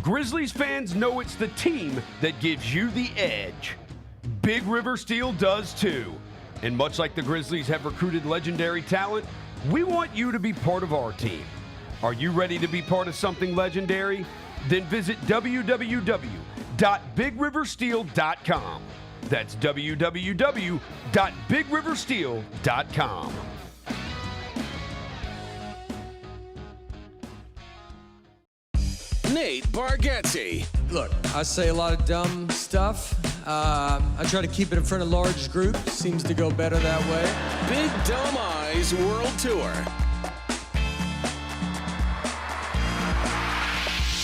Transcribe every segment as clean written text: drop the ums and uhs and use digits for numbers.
Grizzlies fans know it's the team that gives you the edge. Big River Steel does too. And much like the Grizzlies have recruited legendary talent, we want you to be part of our team. Are you ready to be part of something legendary? Then visit www.bigriversteel.com. That's www.bigriversteel.com. Nate Bargatze. Look, I say a lot of dumb stuff. I try to keep it in front of large groups. Seems to go better that way. Big Dumb Eyes World Tour.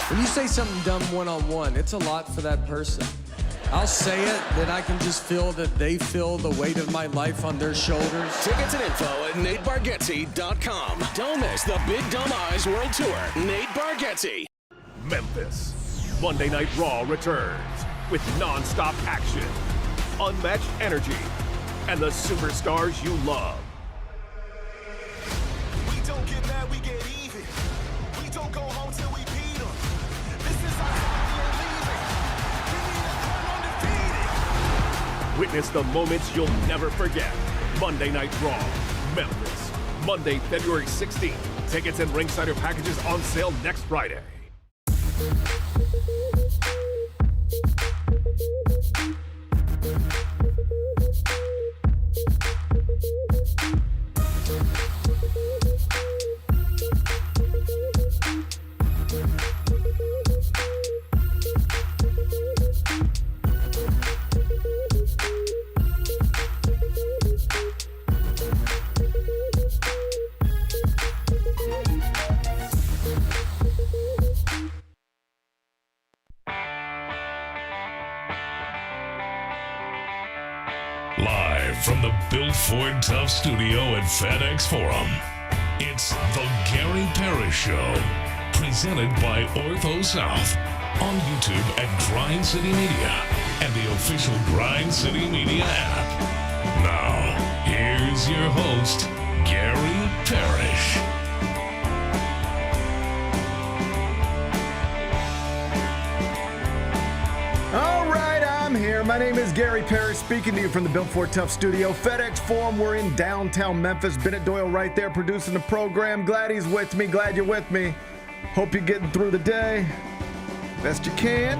When you say something dumb one-on-one, it's a lot for that person. I'll say it, then I can just feel that they feel the weight of my life on their shoulders. Tickets and info at natebargatze.com. Don't miss the Big Dumb Eyes World Tour. Nate Bargatze. Memphis. Monday Night Raw returns with non-stop action, unmatched energy, and the superstars you love. We don't get mad, we get even. We don't go home till we beat them. This is our time, we ain't leaving. We need to turn undefeated. Witness the moments you'll never forget. Monday Night Raw, Memphis. Monday, February 16th. Tickets and ringsider packages on sale next Friday. Live from the Built Ford Tough studio at FedEx Forum, it's the Gary Parrish Show, presented by Ortho South, on YouTube at Grind City Media and the official Grind City Media app. Now, here's your host, Gary Parrish. All right, I'm here. My name is Gary Parrish, speaking to you from the Built Ford Tough studio. FedEx Forum, we're in downtown Memphis. Bennett Doyle right there producing the program. Glad he's with me. Glad you're with me. Hope you're getting through the day best you can.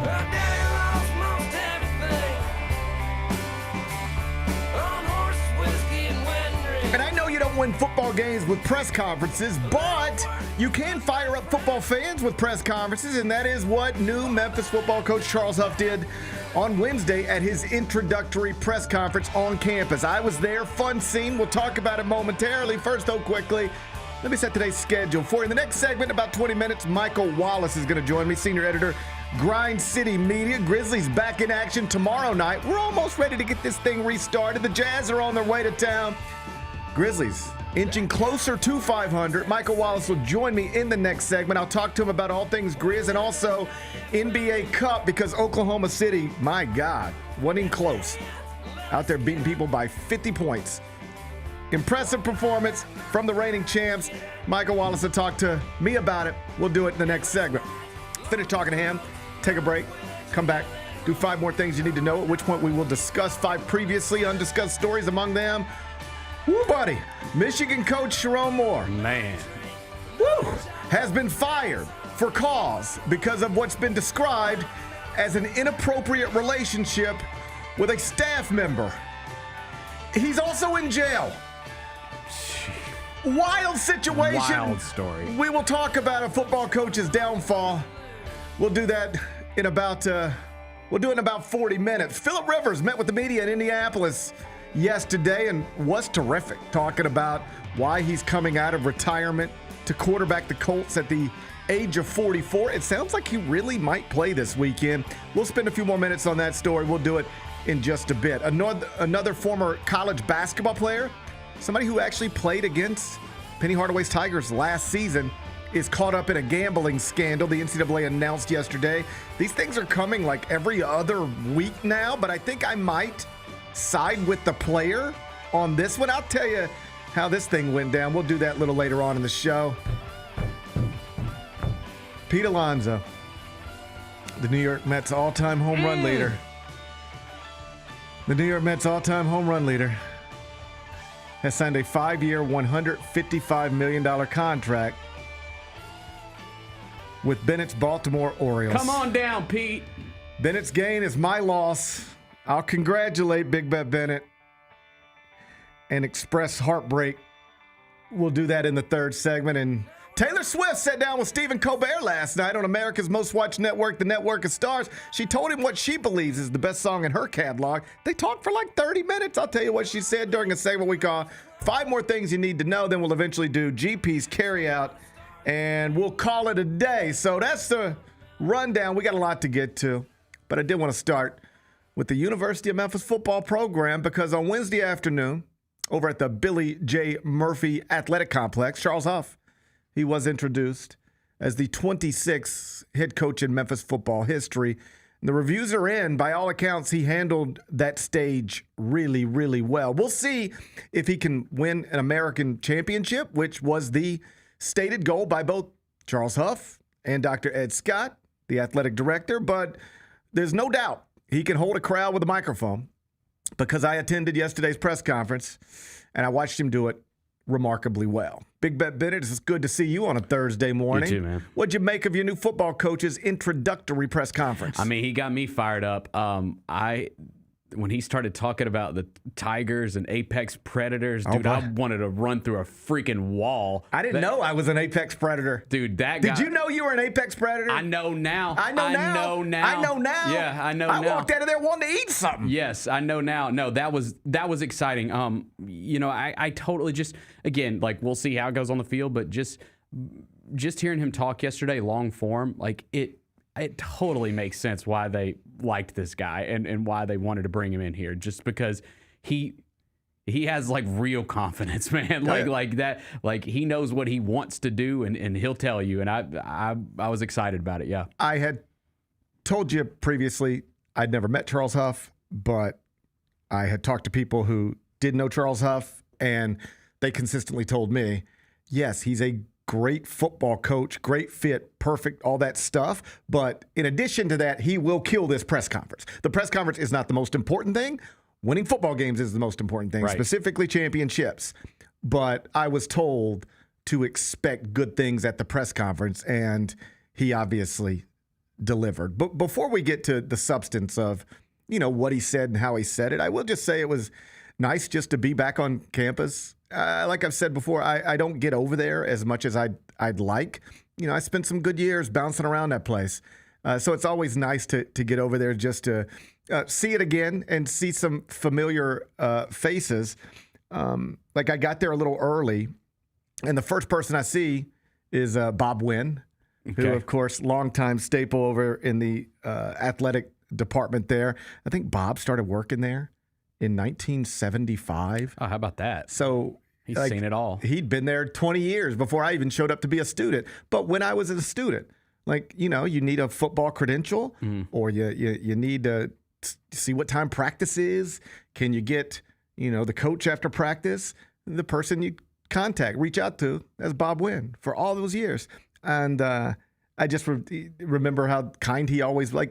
And I know you don't win football games with press conferences, but you can fire up football fans with press conferences, and that is what new Memphis football coach Charles Huff did on Wednesday at his introductory press conference on campus. I was there, fun scene. We'll talk about it momentarily. First, though, quickly, let me set today's schedule for you. In the next segment, about 20 minutes, Michael Wallace is going to join me, senior editor, Grind City Media. Grizzlies back in action tomorrow night. We're almost ready to get this thing restarted. The Jazz are on their way to town. Grizzlies inching closer to 500. Michael Wallace will join me in the next segment. I'll talk to him about all things Grizz and also NBA Cup, because Oklahoma City, my God, wasn't even close. Out there beating people by 50 points. Impressive performance from the reigning champs. Michael Wallace will talk to me about it. We'll do it in the next segment. Finish talking to him, take a break, come back, do 5 more things you need to know, at which point we will discuss 5 previously undiscussed stories, among them. Woo, buddy. Michigan coach Sherrone Moore. Man. Woo, has been fired for cause because of what's been described as an inappropriate relationship with a staff member. He's also in jail. Wild situation. Wild story. We will talk about a football coach's downfall. We'll do that in about 40 minutes. Phillip Rivers met with the media in Indianapolis yesterday and was terrific, talking about why he's coming out of retirement to quarterback the Colts at the age of 44. It sounds like he really might play this weekend. We'll spend a few more minutes on that story. We'll do it in just a bit. Another former college basketball player, somebody who actually played against Penny Hardaway's Tigers last season, is caught up in a gambling scandal. The NCAA announced yesterday. These things are coming like every other week now, but I think I might side with the player on this one. I'll tell you how this thing went down. We'll do that a little later on in the show. Pete Alonzo. The New York Mets all-time home run leader. The New York Mets all-time home run leader has signed a 5-year, $155 million contract with Bennett's Baltimore Orioles. Come on down, Pete. Bennett's gain is my loss. I'll congratulate Big Bet Bennett and express heartbreak. We'll do that in the third segment. And Taylor Swift sat down with Stephen Colbert last night on America's Most Watched Network, the Network of Stars. She told him what she believes is the best song in her catalog. They talked for like 30 minutes. I'll tell you what she said during a segment we call 5 More Things You Need to Know. Then we'll eventually do GP's Carryout, and we'll call it a day. So that's the rundown. We got a lot to get to, but I did want to start with the University of Memphis football program, because on Wednesday afternoon, over at the Billy J. Murphy Athletic Complex, Charles Huff, he was introduced as the 26th head coach in Memphis football history. And the reviews are in. By all accounts, he handled that stage really, really well. We'll see if he can win an American championship, which was the stated goal by both Charles Huff and Dr. Ed Scott, the athletic director. But there's no doubt he can hold a crowd with a microphone, because I attended yesterday's press conference and I watched him do it remarkably well. Big Bet Bennett, it's good to see you on a Thursday morning. You too, man. What'd you make of your new football coach's introductory press conference? I mean, he got me fired up. When he started talking about the Tigers and apex predators, dude, I wanted to run through a freaking wall. I didn't know I was an apex predator. Dude, that guy. Did you know you were an apex predator? I know now. I know now. Yeah, I know now. I walked out of there wanting to eat something. Yes, I know now. No, that was exciting. I totally just, again, like, we'll see how it goes on the field, but just hearing him talk yesterday, long form, like it totally makes sense why they liked this guy and why they wanted to bring him in here, just because he has like real confidence, man. Like that, like he knows what he wants to do and he'll tell you. And I was excited about it. Yeah. I had told you previously I'd never met Charles Huff, but I had talked to people who did know Charles Huff, and they consistently told me, yes, he's a great football coach, great fit, perfect, all that stuff. But in addition to that, he will kill this press conference. The press conference is not the most important thing. Winning football games is the most important thing, specifically championships. But I was told to expect good things at the press conference, and he obviously delivered. But before we get to the substance of, what he said and how he said it, I will just say it was nice just to be back on campus. Like I've said before, I don't get over there as much as I'd like. I spent some good years bouncing around that place. So it's always nice to get over there just to see it again and see some familiar faces. Like I got there a little early, and the first person I see is Bob Wynn, who, of course, longtime staple over in the athletic department there. I think Bob started working there in 1975. Oh, how about that? So he's seen it all. He'd been there 20 years before I even showed up to be a student. But when I was a student, you need a football credential, or you need to see what time practice is. Can you get, the coach after practice? The person you reach out to, that's Bob Wynn for all those years. And I just remember how kind he always, I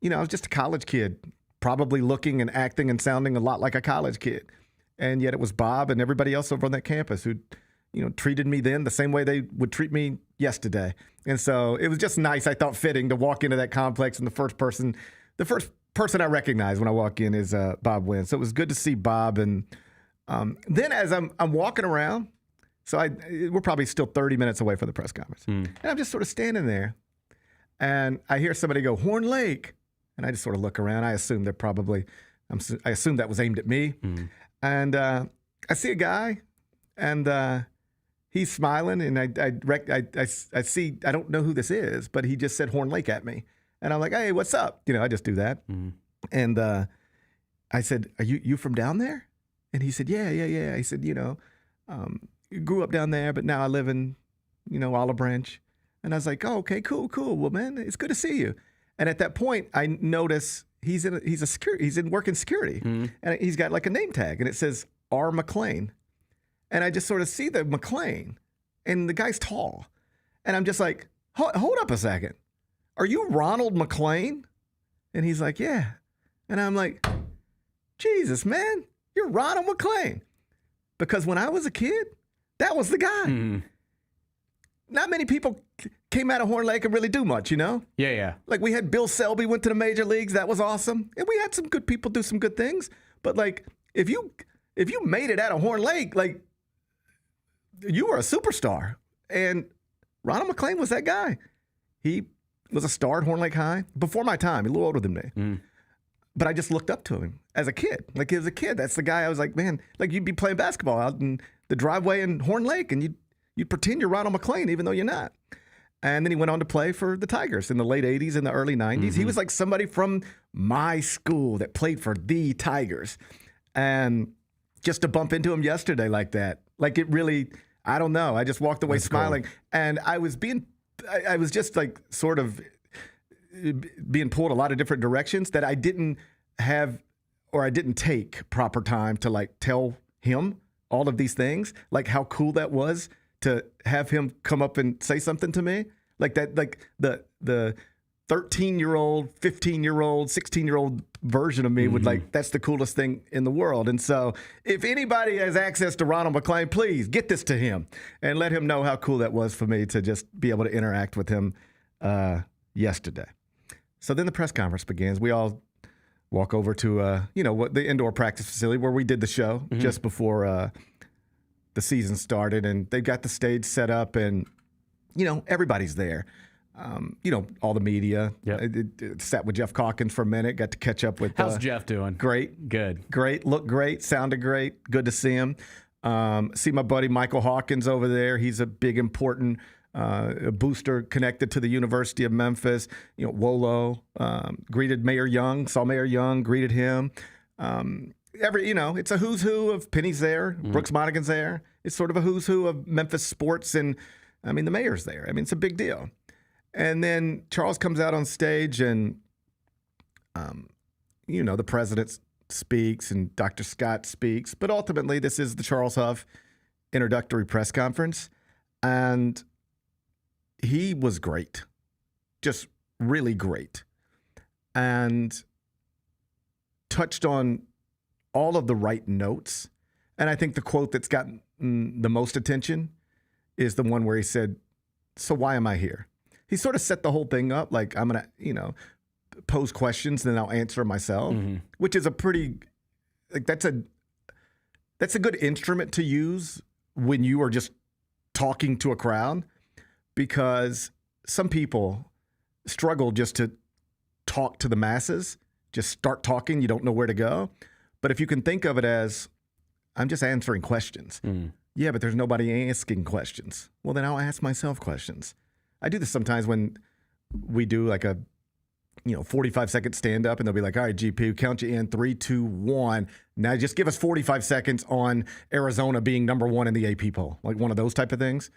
was just a college kid, probably looking and acting and sounding a lot like a college kid. And yet it was Bob and everybody else over on that campus who, treated me then the same way they would treat me yesterday. And so it was just nice, I thought, fitting to walk into that complex, and the first person I recognize when I walk in is Bob Wynn. So it was good to see Bob. And then as I'm walking around, so we're probably still 30 minutes away from the press conference. And I'm just sort of standing there, and I hear somebody go, Horn Lake. And I just sort of look around. I assume I assume that was aimed at me. And I see a guy, and he's smiling, and I see, I don't know who this is, but he just said Horn Lake at me. And I'm like, hey, what's up? I just do that. And I said, are you from down there? And he said, yeah. He said, grew up down there, but now I live in, Olive Branch. And I was like, oh, okay, cool. Well, man, it's good to see you. And at that point, I notice he's in working security, and he's got like a name tag, and it says R. McLean. And I just sort of see the McLean, and the guy's tall, and I'm just like, hold up a second. are you Ronald McLean? And he's like, yeah. And I'm like, Jesus, man, you're Ronald McLean. Because when I was a kid, that was the guy. Mm. Not many people came out of Horn Lake and really do much, you know? Yeah. Like we had Bill Selby went to the major leagues. That was awesome. And we had some good people do some good things. But like, if you made it out of Horn Lake, like you were a superstar. And Ronald McLean was that guy. He was a star at Horn Lake High before my time. He's a little older than me. Mm. But I just looked up to him as a kid. Like as a kid, that's the guy I was like, man, like you'd be playing basketball out in the driveway in Horn Lake and you'd pretend you're Ronald McLean even though you're not. And then he went on to play for the Tigers in the late 80s and the early 90s. Mm-hmm. He was like somebody from my school that played for the Tigers. And just to bump into him yesterday like that, like it really, I don't know. I just walked away smiling. Cool. And I was just like sort of being pulled a lot of different directions that I didn't have or I didn't take proper time to like tell him all of these things, like how cool that was to have him come up and say something to me like that, like the 13-year-old, 15-year-old, 16-year-old version of me would like, that's the coolest thing in the world. And so if anybody has access to Ronald McLean, please get this to him and let him know how cool that was for me to just be able to interact with him yesterday. So then the press conference begins. We all walk over to, the indoor practice facility where we did the show just before the season started. And they've got the stage set up and, everybody's there. All the media. Yep. Sat with Jeff Calkins for a minute. Got to catch up with. How's Jeff doing? Great. Good. Great. Looked great. Sounded great. Good to see him. See my buddy Michael Hawkins over there. He's a big, important booster connected to the University of Memphis. Wolo greeted Mayor Young. Saw Mayor Young. Greeted him. It's a who's who of Penny's there. Brooks Monaghan's there. It's sort of a who's who of Memphis sports, and the mayor's there. It's a big deal. And then Charles comes out on stage and, the president speaks and Dr. Scott speaks. But ultimately, this is the Charles Huff introductory press conference. And he was great, just really great. And touched on all of the right notes. And I think the quote that's gotten the most attention is the one where he said, "So why am I here?" He sort of set the whole thing up like I'm going to, pose questions and then I'll answer myself, which is a pretty, like that's a good instrument to use when you are just talking to a crowd, because some people struggle just to talk to the masses, just start talking, you don't know where to go. But if you can think of it as, I'm just answering questions. Yeah, but there's nobody asking questions. Well, then I'll ask myself questions. I do this sometimes when we do like a 45-second stand-up, and they'll be like, all right, GP, count you in 3, 2, 1. Now just give us 45 seconds on Arizona being number 1 in the AP poll, like one of those type of things.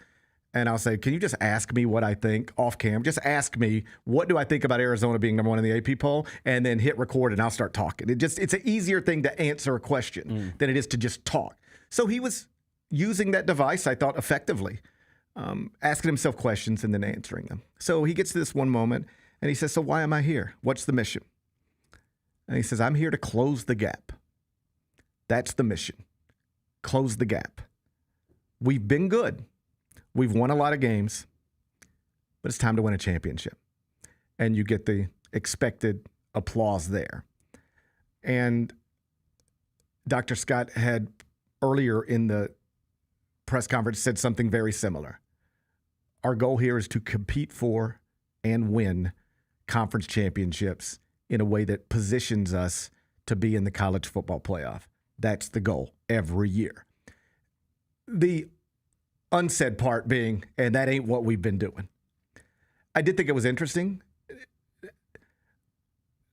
And I'll say, can you just ask me what I think off cam? Just ask me, what do I think about Arizona being number 1 in the AP poll? And then hit record and I'll start talking. It's an easier thing to answer a question than it is to just talk. So he was using that device, I thought, effectively. Asking himself questions and then answering them. So he gets to this one moment and he says, so why am I here? What's the mission? And he says, I'm here to close the gap. That's the mission. Close the gap. We've been good. We've won a lot of games, but it's time to win a championship. And you get the expected applause there. And Dr. Scott had earlier in the press conference said something very similar. Our goal here is to compete for and win conference championships in a way that positions us to be in the college football playoff. That's the goal every year. The unsaid part being, and that ain't what we've been doing. I did think it was interesting.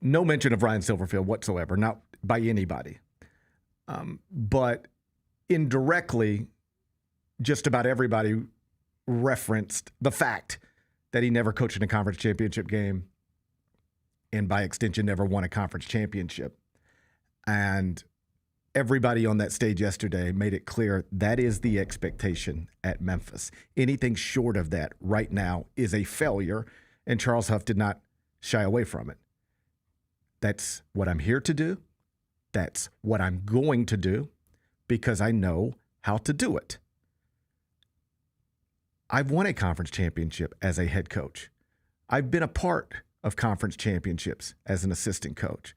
No mention of Ryan Silverfield whatsoever, not by anybody. But indirectly, just about everybody referenced the fact that he never coached in a conference championship game and by extension never won a conference championship. And everybody on that stage yesterday made it clear that is the expectation at Memphis. Anything short of that right now is a failure And Charles Huff did not shy away from it. That's what I'm here to do. That's what I'm going to do because I know how to do it. I've won a conference championship as a head coach. I've been a part of conference championships as an assistant coach.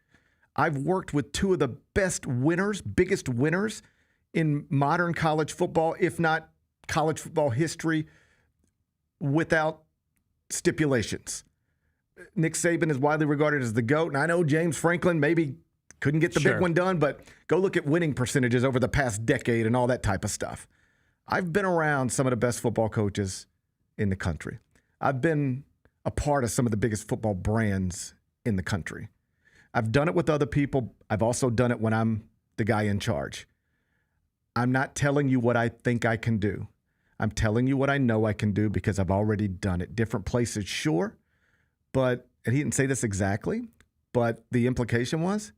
I've worked with two of the best winners, biggest winners in modern college football, if not college football history, without stipulations. Nick Saban is widely regarded as the GOAT, and I know James Franklin maybe couldn't get the big one done, but go look at winning percentages over the past decade and all that type of stuff. I've been around some of the best football coaches in the country. I've been a part of some of the biggest football brands in the country. I've done it with other people. I've also done it when I'm the guy in charge. I'm not telling you what I think I can do. I'm telling you what I know I can do because I've already done it. Different places, sure, but, and he didn't say this exactly, but the implication was,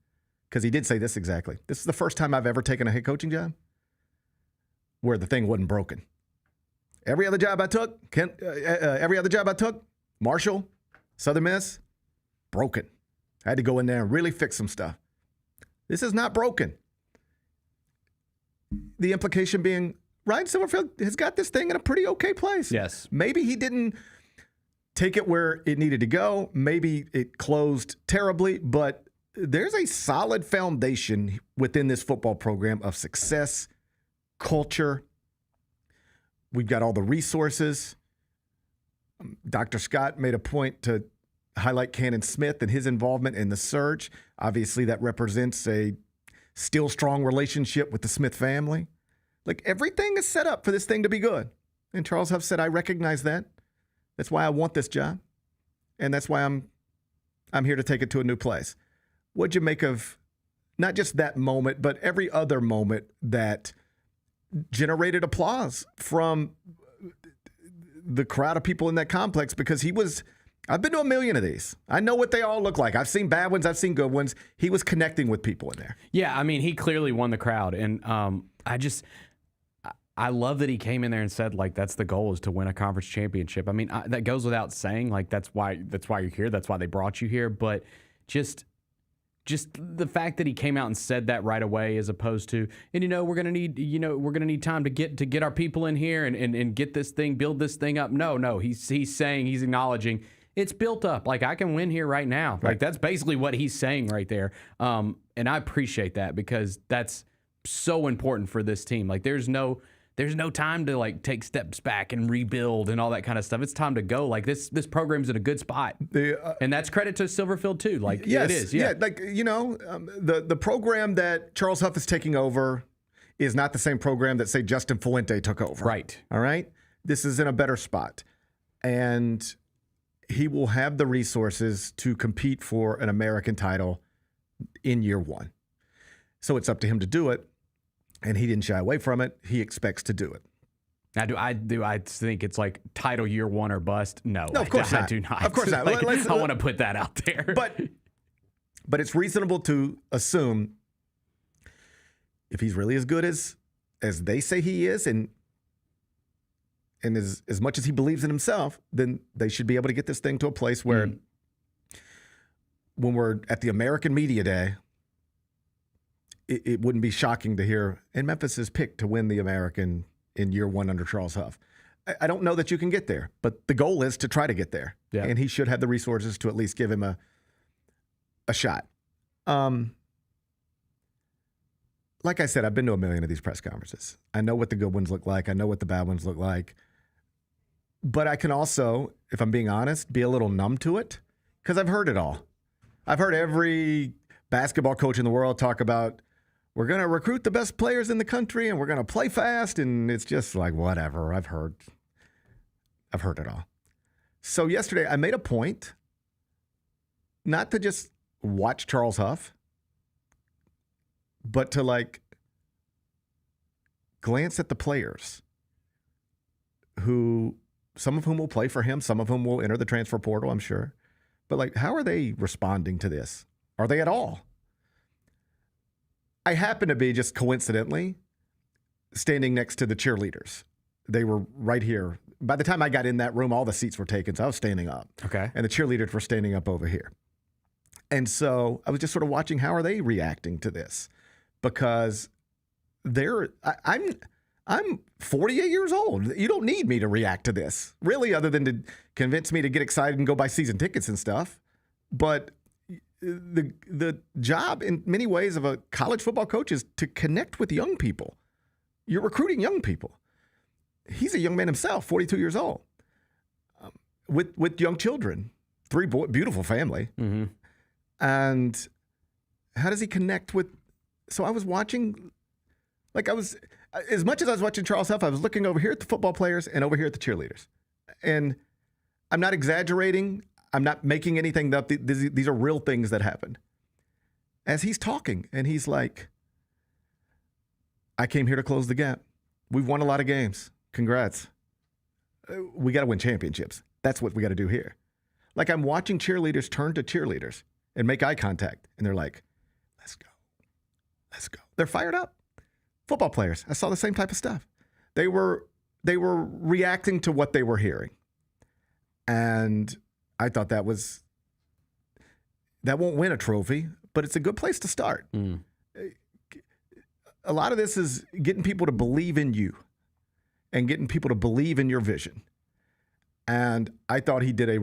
because he did say this exactly, this is the first time I've ever taken a head coaching job where the thing wasn't broken. Every other job I took, Marshall, Southern Miss, broken. I had to go in there and really fix some stuff. This is not broken. The implication being, Ryan Silverfield has got this thing in a pretty okay place. Yes. Maybe he didn't take it where it needed to go. Maybe it closed terribly, but there's a solid foundation within this football program of success, culture. We've got all the resources. Dr. Scott made a point to highlight Cannon Smith and his involvement in the search. Obviously, that represents a still strong relationship with the Smith family. Like, everything is set up for this thing to be good. And Charles Huff said, I recognize that. That's why I want this job. And that's why I'm here to take it to a new place. What'd you make of not just that moment, but every other moment that generated applause from the crowd of people in that complex? Because I've been to a million of these. I know what they all look like. I've seen bad ones. I've seen good ones. He was connecting with people in there. Yeah, I mean, he clearly won the crowd. And I love that he came in there and said, like, that's the goal, is to win a conference championship. I mean, that goes without saying. Like, that's why you're here. That's why they brought you here. But just the fact that he came out and said that right away, as opposed to, and we're gonna need time to get our people in here and get this thing, build this thing up. No, he's acknowledging it's built up. Like, I can win here right now. Right. Like, that's basically what he's saying right there. And I appreciate that, because that's so important for this team. Like, there's no time to, like, take steps back and rebuild and all that kind of stuff. It's time to go. Like, this program's in a good spot. And that's credit to Silverfield too. Like, yes, it is. Yeah. Like, the program that Charles Huff is taking over is not the same program that, say, Justin Fuente took over. Right. All right? This is in a better spot. And he will have the resources to compete for an American title in year one. So it's up to him to do it. And he didn't shy away from it. He expects to do it. Now, do I think it's like title year one or bust? No, of course not. I do not. Of course not. Like, I want to put that out there. But it's reasonable to assume if he's really as good as they say he is, and as much as he believes in himself, then they should be able to get this thing to a place where when we're at the American Media Day, it wouldn't be shocking to hear, and Memphis is picked to win the American in year one under Charles Huff. I don't know that you can get there, but the goal is to try to get there. Yeah. And he should have the resources to at least give him a shot. Like I said, I've been to a million of these press conferences. I know what the good ones look like. I know what the bad ones look like. But I can also, if I'm being honest, be a little numb to it, because I've heard it all. I've heard every basketball coach in the world talk about, we're going to recruit the best players in the country and we're going to play fast. And it's just like, whatever. I've heard it all. So yesterday I made a point not to just watch Charles Huff, but to, like, glance at the players who, some of whom will play for him, some of whom will enter the transfer portal, I'm sure. But, like, how are they responding to this? Are they at all? I happen to be, just coincidentally, standing next to the cheerleaders. They were right here by the time I got in that room, all the seats were taken, so I was standing up. Okay. And the cheerleaders were standing up over here. And so I was just sort of watching how are they reacting to this, because I'm 48 years old. You don't need me to react to this, really, other than to convince me to get excited and go buy season tickets and stuff. But the job in many ways of a college football coach is to connect with young people. You're recruiting young people. He's a young man himself, 42 years old, with young children, 3 beautiful family. Mm-hmm. And how does he connect with? So I was watching, as much as I was watching Charles Huff, I was looking over here at the football players and over here at the cheerleaders. And I'm not exaggerating. I'm not making anything up. These are real things that happened. As he's talking, and he's like, I came here to close the gap. We've won a lot of games. Congrats. We got to win championships. That's what we got to do here. Like, I'm watching cheerleaders turn to cheerleaders and make eye contact. And they're like, let's go. Let's go. They're fired up. Football players, I saw the same type of stuff. They were reacting to what they were hearing. And I thought that won't win a trophy, but it's a good place to start. Mm. A lot of this is getting people to believe in you and getting people to believe in your vision. And I thought he did a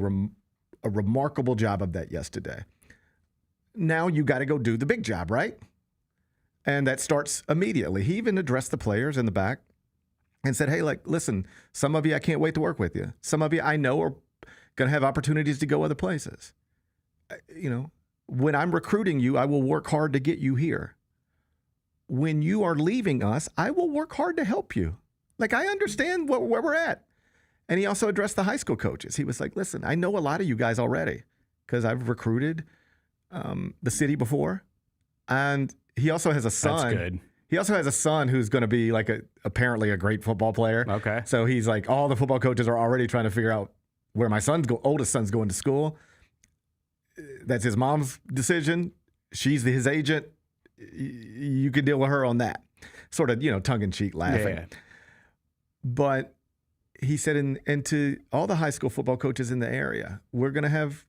remarkable job of that yesterday. Now you got to go do the big job, right? And that starts immediately. He even addressed the players in the back and said, hey, listen, some of you, I can't wait to work with you. Some of you I know are going to have opportunities to go other places. When I'm recruiting you, I will work hard to get you here. When you are leaving us, I will work hard to help you. I understand where we're at. And he also addressed the high school coaches. He was like, listen, I know a lot of you guys already because I've recruited the city before. And he also has a son. That's good. He also has a son who's going to be apparently a great football player. Okay. So he's like, all the football coaches are already trying to figure out where my oldest son's going to school. That's his mom's decision. She's his agent. You can deal with her on that. Sort of, tongue-in-cheek laughing. Yeah. But he said, and to all the high school football coaches in the area, we're going to have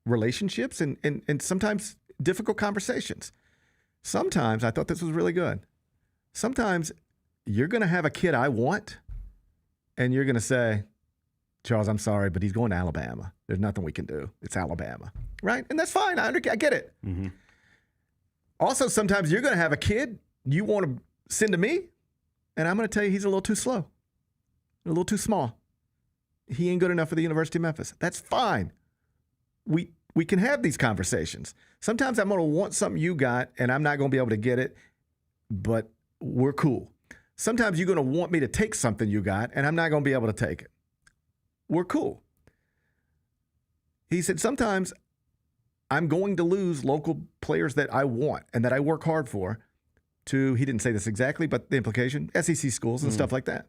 relationships and sometimes difficult conversations. Sometimes, I thought this was really good. Sometimes you're going to have a kid I want, and you're going to say, Charles, I'm sorry, but he's going to Alabama. There's nothing we can do. It's Alabama, right? And that's fine. I get it. Mm-hmm. Also, sometimes you're going to have a kid you want to send to me, and I'm going to tell you he's a little too slow, a little too small. He ain't good enough for the University of Memphis. That's fine. We can have these conversations. Sometimes I'm going to want something you got, and I'm not going to be able to get it, but we're cool. Sometimes you're going to want me to take something you got, and I'm not going to be able to take it. We're cool. He said, sometimes I'm going to lose local players that I want and that I work hard for to, he didn't say this exactly, but the implication, SEC schools and stuff like that.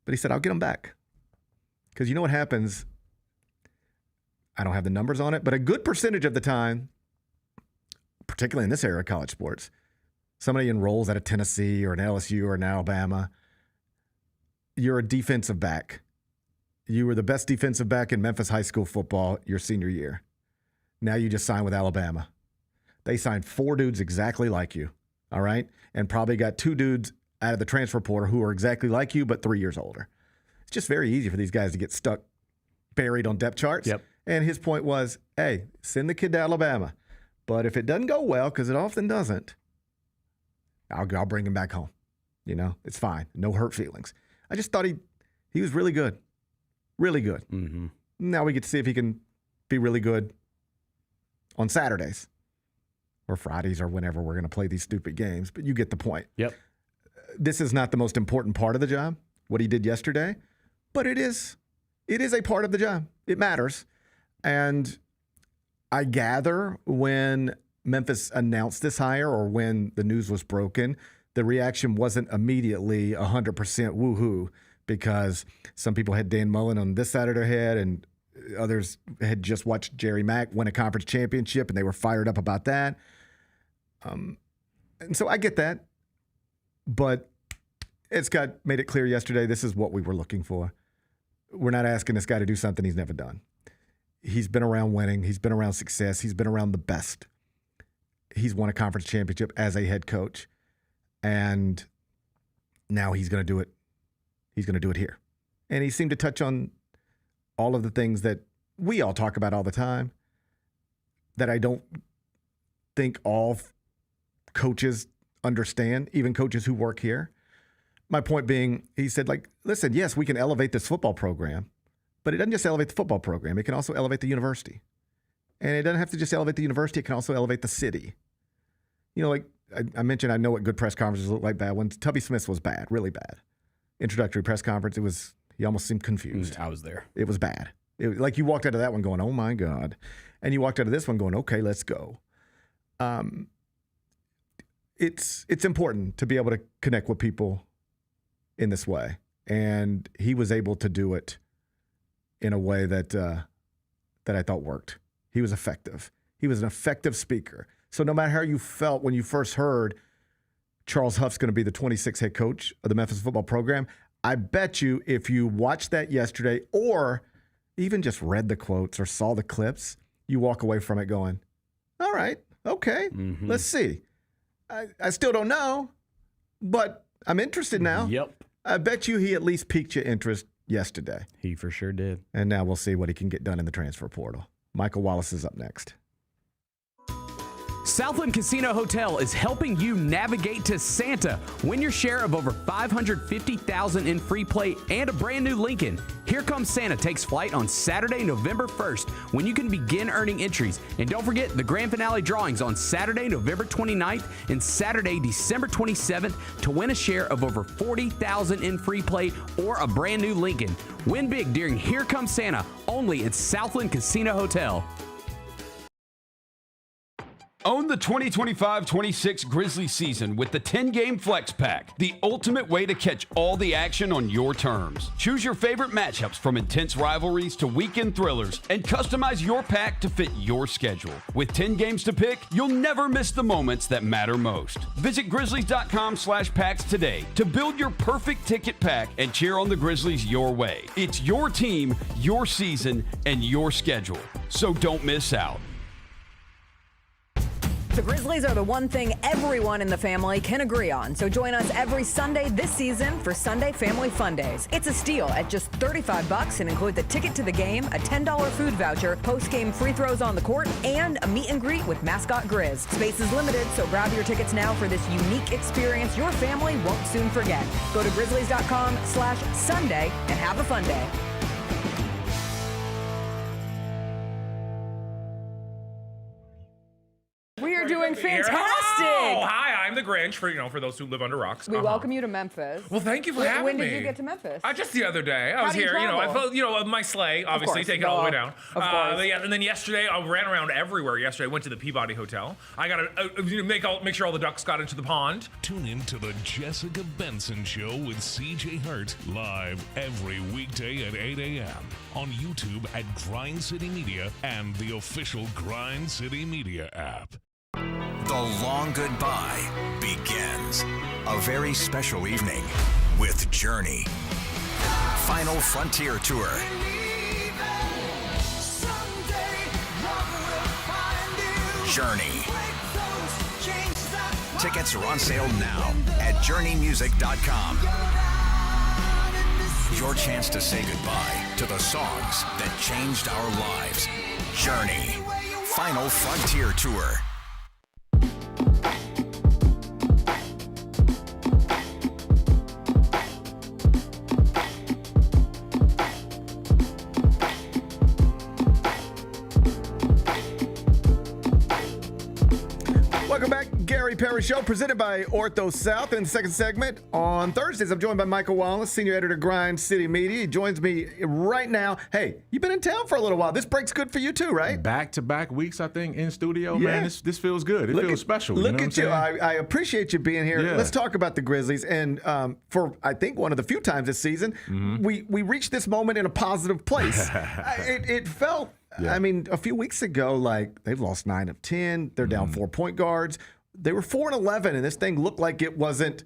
But he said, I'll get them back. Because you know what happens? I don't have the numbers on it, but a good percentage of the time, particularly in this era of college sports, somebody enrolls at a Tennessee or an LSU or an Alabama. You're a defensive back. You were the best defensive back in Memphis high school football your senior year. Now you just signed with Alabama. They signed 4 dudes exactly like you, all right? And probably got 2 dudes out of the transfer portal who are exactly like you, but 3 years older. It's just very easy for these guys to get stuck, buried on depth charts. Yep. And his point was, hey, send the kid to Alabama. But if it doesn't go well, because it often doesn't, I'll bring him back home. It's fine. No hurt feelings. I just thought he was really good. Really good. Mm-hmm. Now we get to see if he can be really good on Saturdays or Fridays or whenever we're going to play these stupid games. But you get the point. Yep. This is not the most important part of the job, what he did yesterday, but it is a part of the job. It matters. And I gather when Memphis announced this hire or when the news was broken, the reaction wasn't immediately 100% woohoo, because some people had Dan Mullen on this side of their head and others had just watched Jerry Mack win a conference championship and they were fired up about that. And so I get that. But Scott made it clear yesterday, this is what we were looking for. We're not asking this guy to do something he's never done. He's been around winning. He's been around success. He's been around the best. He's won a conference championship as a head coach. And now he's going to do it. He's going to do it here. And he seemed to touch on all of the things that we all talk about all the time that I don't think all coaches understand, even coaches who work here. My point being, he said, like, listen, yes, we can elevate this football program, but it doesn't just elevate the football program. It can also elevate the university. And it doesn't have to just elevate the university. It can also elevate the city. You know, like I mentioned, I know what good press conferences look like bad ones. Tubby Smith's was bad, really bad. Introductory press conference, he almost seemed confused. I was there. It was bad. Like you walked out of that one going, oh my God. And you walked out of this one going, okay, let's go. It's important to be able to connect with people in this way. And he was able to do it in a way that I thought worked. He was effective. He was an effective speaker. So no matter how you felt when you first heard Charles Huff's going to be the 26th head coach of the Memphis football program, I bet you if you watched that yesterday or even just read the quotes or saw the clips, you walk away from it going, all right, okay, let's see. I still don't know, but I'm interested now. Yep. I bet you he at least piqued your interest yesterday. He for sure did. And now we'll see what he can get done in the transfer portal. Michael Wallace is up next. Southland Casino Hotel is helping you navigate to Santa. Win your share of over $550,000 in free play and a brand new Lincoln. Here Comes Santa takes flight on Saturday, November 1st, when you can begin earning entries. And don't forget the grand finale drawings on Saturday, November 29th and Saturday, December 27th to win a share of over $40,000 in free play or a brand new Lincoln. Win big during Here Comes Santa, only at Southland Casino Hotel. Own the 2025-26 Grizzlies season with the 10-game Flex Pack, the ultimate way to catch all the action on your terms. Choose your favorite matchups from intense rivalries to weekend thrillers and customize your pack to fit your schedule. With 10 games to pick, you'll never miss the moments that matter most. Visit Grizzlies.com/packs today to build your perfect ticket pack and cheer on the Grizzlies your way. It's your team, your season, and your schedule. So don't miss out. The Grizzlies are the one thing everyone in the family can agree on. So join us every Sunday this season for Sunday Family Fun Days. It's a steal at just $35 and includes a ticket to the game, a $10 food voucher, post-game free throws on the court, and a meet and greet with mascot Grizz. Space is limited, so grab your tickets now for this unique experience your family won't soon forget. Go to Grizzlies.com/Sunday and have a fun day. We are doing fantastic. Oh, hi, I'm the Grinch for those who live under rocks. We welcome you to Memphis. Well, thank you for having me. When did you get to Memphis? Just the other day. I was do you here. I travel? felt, my sleigh, obviously, taking it all the way down. Of course. Yeah, and then yesterday, I ran around everywhere. Yesterday, I went to the Peabody Hotel. I got to make sure all the ducks got into the pond. Tune in to the Jessica Benson Show with CJ Hurt live every weekday at 8 a.m. on YouTube at Grind City Media and the official Grind City Media app. The long goodbye begins. A very special evening with Journey. Final Frontier Tour. Journey. Tickets are on sale now at journeymusic.com. Your chance to say goodbye to the songs that changed our lives. Journey. Final Frontier Tour. Welcome back. Gary Parrish Show, presented by Ortho South. In the second segment, on Thursdays, I'm joined by Michael Wallace, senior editor, Grind City Media. He joins me right now. Hey, you've been in town for a little while. This break's good for you too, right? Back-to-back weeks, I think, in studio, man. This feels good. It feels special. Look at you. I appreciate you being here. Yeah. Let's talk about the Grizzlies. And for, I think, one of the few times this season, we reached this moment in a positive place. It felt... Yeah. I mean, a few weeks ago, like, they've lost 9 of 10. They're down 4 point guards. They were 4-11, and this thing looked like it wasn't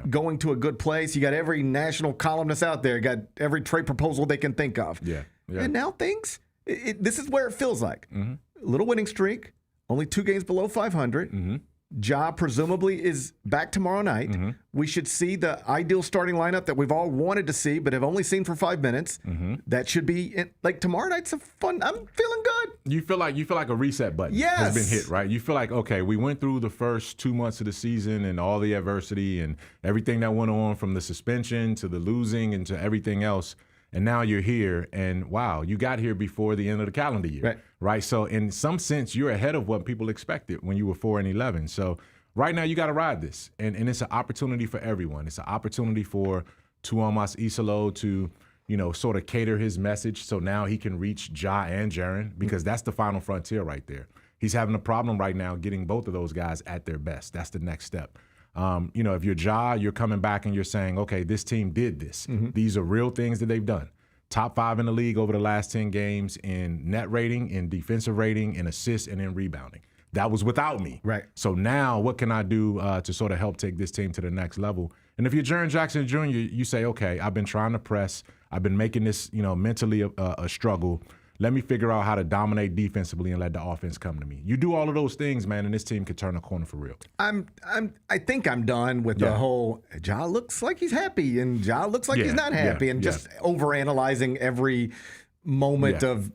going to a good place. You got every national columnist out there. You got every trade proposal they can think of. Yeah. And now things, this is where it feels like. A little winning streak, only 2 games below 500. Ja presumably is back tomorrow night. We should see the ideal starting lineup that we've all wanted to see but have only seen for 5 minutes. That should be like tomorrow night's a fun. I'm feeling good. You feel like a reset button has been hit, right? You feel like, okay, we went through the first 2 months of the season and all the adversity and everything that went on, from the suspension to the losing and to everything else. And now you're here, and wow, you got here before the end of the calendar year, right? So in some sense, you're ahead of what people expected when you were 4-11. So right now, you got to ride this, and it's an opportunity for everyone. It's an opportunity for Tuomas Isolo to, sort of cater his message, so now he can reach Ja and Jaren, because that's the final frontier right there. He's having a problem right now getting both of those guys at their best. That's the next step. If you're Ja, you're coming back and you're saying, okay, this team did this. These are real things that they've done. Top 5 in the league over the last 10 games in net rating, in defensive rating, in assists, and in rebounding. That was without me. Right. So now what can I do to sort of help take this team to the next level? And if you're Jaren Jackson Jr., you say, okay, I've been trying to press. I've been making this, mentally a struggle. Let me figure out how to dominate defensively and let the offense come to me. You do all of those things, man, and this team could turn a corner for real. I think I'm done with the whole Ja looks like he's happy and Ja looks like he's not happy and just overanalyzing every moment of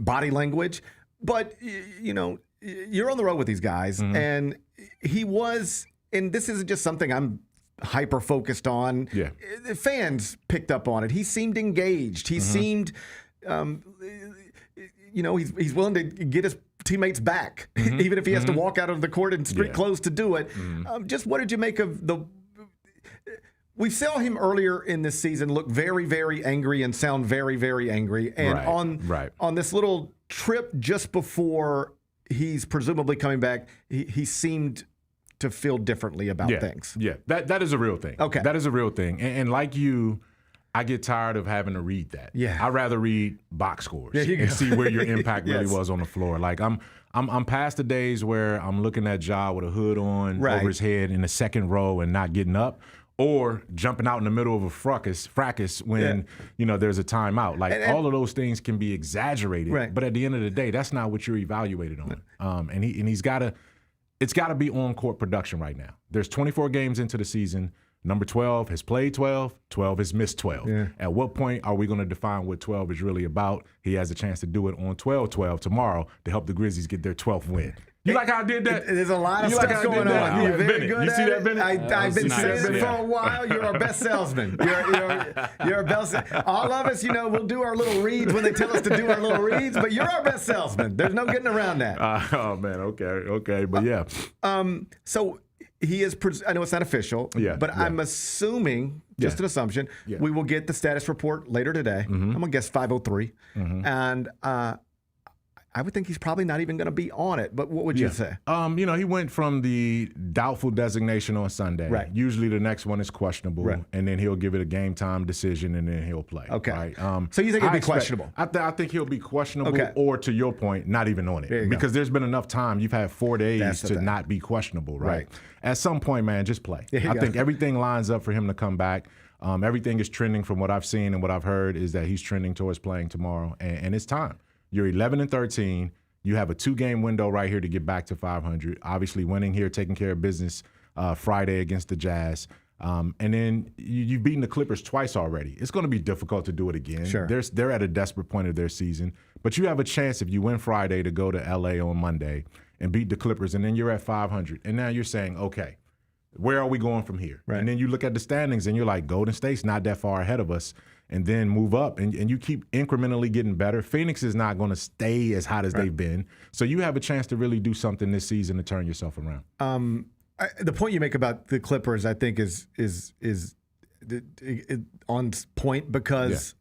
body language. But you're on the road with these guys, and he was, and this isn't just something I'm hyper focused on. The fans picked up on it. He seemed engaged. He seemed. He's willing to get his teammates back, even if he has to walk out of the court in street clothes to do it. Just what did you make of the? We saw him earlier in this season look very, very angry and sound very, very angry. And on this little trip just before he's presumably coming back, he seemed to feel differently about things. Yeah, that is a real thing. Okay, that is a real thing. And like you, I get tired of having to read that. I'd rather read box scores and see where your impact really was on the floor. Like I'm past the days where I'm looking at Ja with a hood on over his head in the second row and not getting up, or jumping out in the middle of a fracas when there's a timeout. Like all of those things can be exaggerated, but at the end of the day, that's not what you're evaluated on. And it's got to be on court production right now. There's 24 games into the season. Number 12 has played 12. 12 has missed 12. At what point are we going to define what 12 is really about? He has a chance to do it on 12-12 tomorrow to help the Grizzlies get their 12th win. You like how I did that? There's a lot of stuff going on. You're very good at it. Benny? I've been saying it for a while. You're our best salesman. You're our best. All of us, we'll do our little reads when they tell us to do our little reads, but you're our best salesman. There's no getting around that. Oh, man. Okay. But yeah. So he is, I know it's not official, but I'm assuming, just an assumption, we will get the status report later today. I'm going to guess 5:03. And I would think he's probably not even going to be on it, but what would you say? He went from the doubtful designation on Sunday. Usually the next one is questionable, and then he'll give it a game time decision, and then he'll play. Okay. So you think he'll be questionable? I think he'll be questionable, or to your point, not even on it. Because there's been enough time. You've had 4 days to not be questionable, right? At some point, man, just play. I think everything lines up for him to come back. Everything is trending from what I've seen and what I've heard is that he's trending towards playing tomorrow, and it's time. You're 11-13. You have a 2-game window right here to get back to 500. Obviously, winning here, taking care of business Friday against the Jazz. And then you've beaten the Clippers twice already. It's going to be difficult to do it again. They're at a desperate point of their season. But you have a chance if you win Friday to go to L.A. on Monday and beat the Clippers, and then you're at 500. And now you're saying, okay, where are we going from here? And then you look at the standings, and you're like, Golden State's not that far ahead of us. And then move up, and you keep incrementally getting better. Phoenix is not going to stay as hot as they've been. So you have a chance to really do something this season to turn yourself around. The point you make about the Clippers, I think, is on point because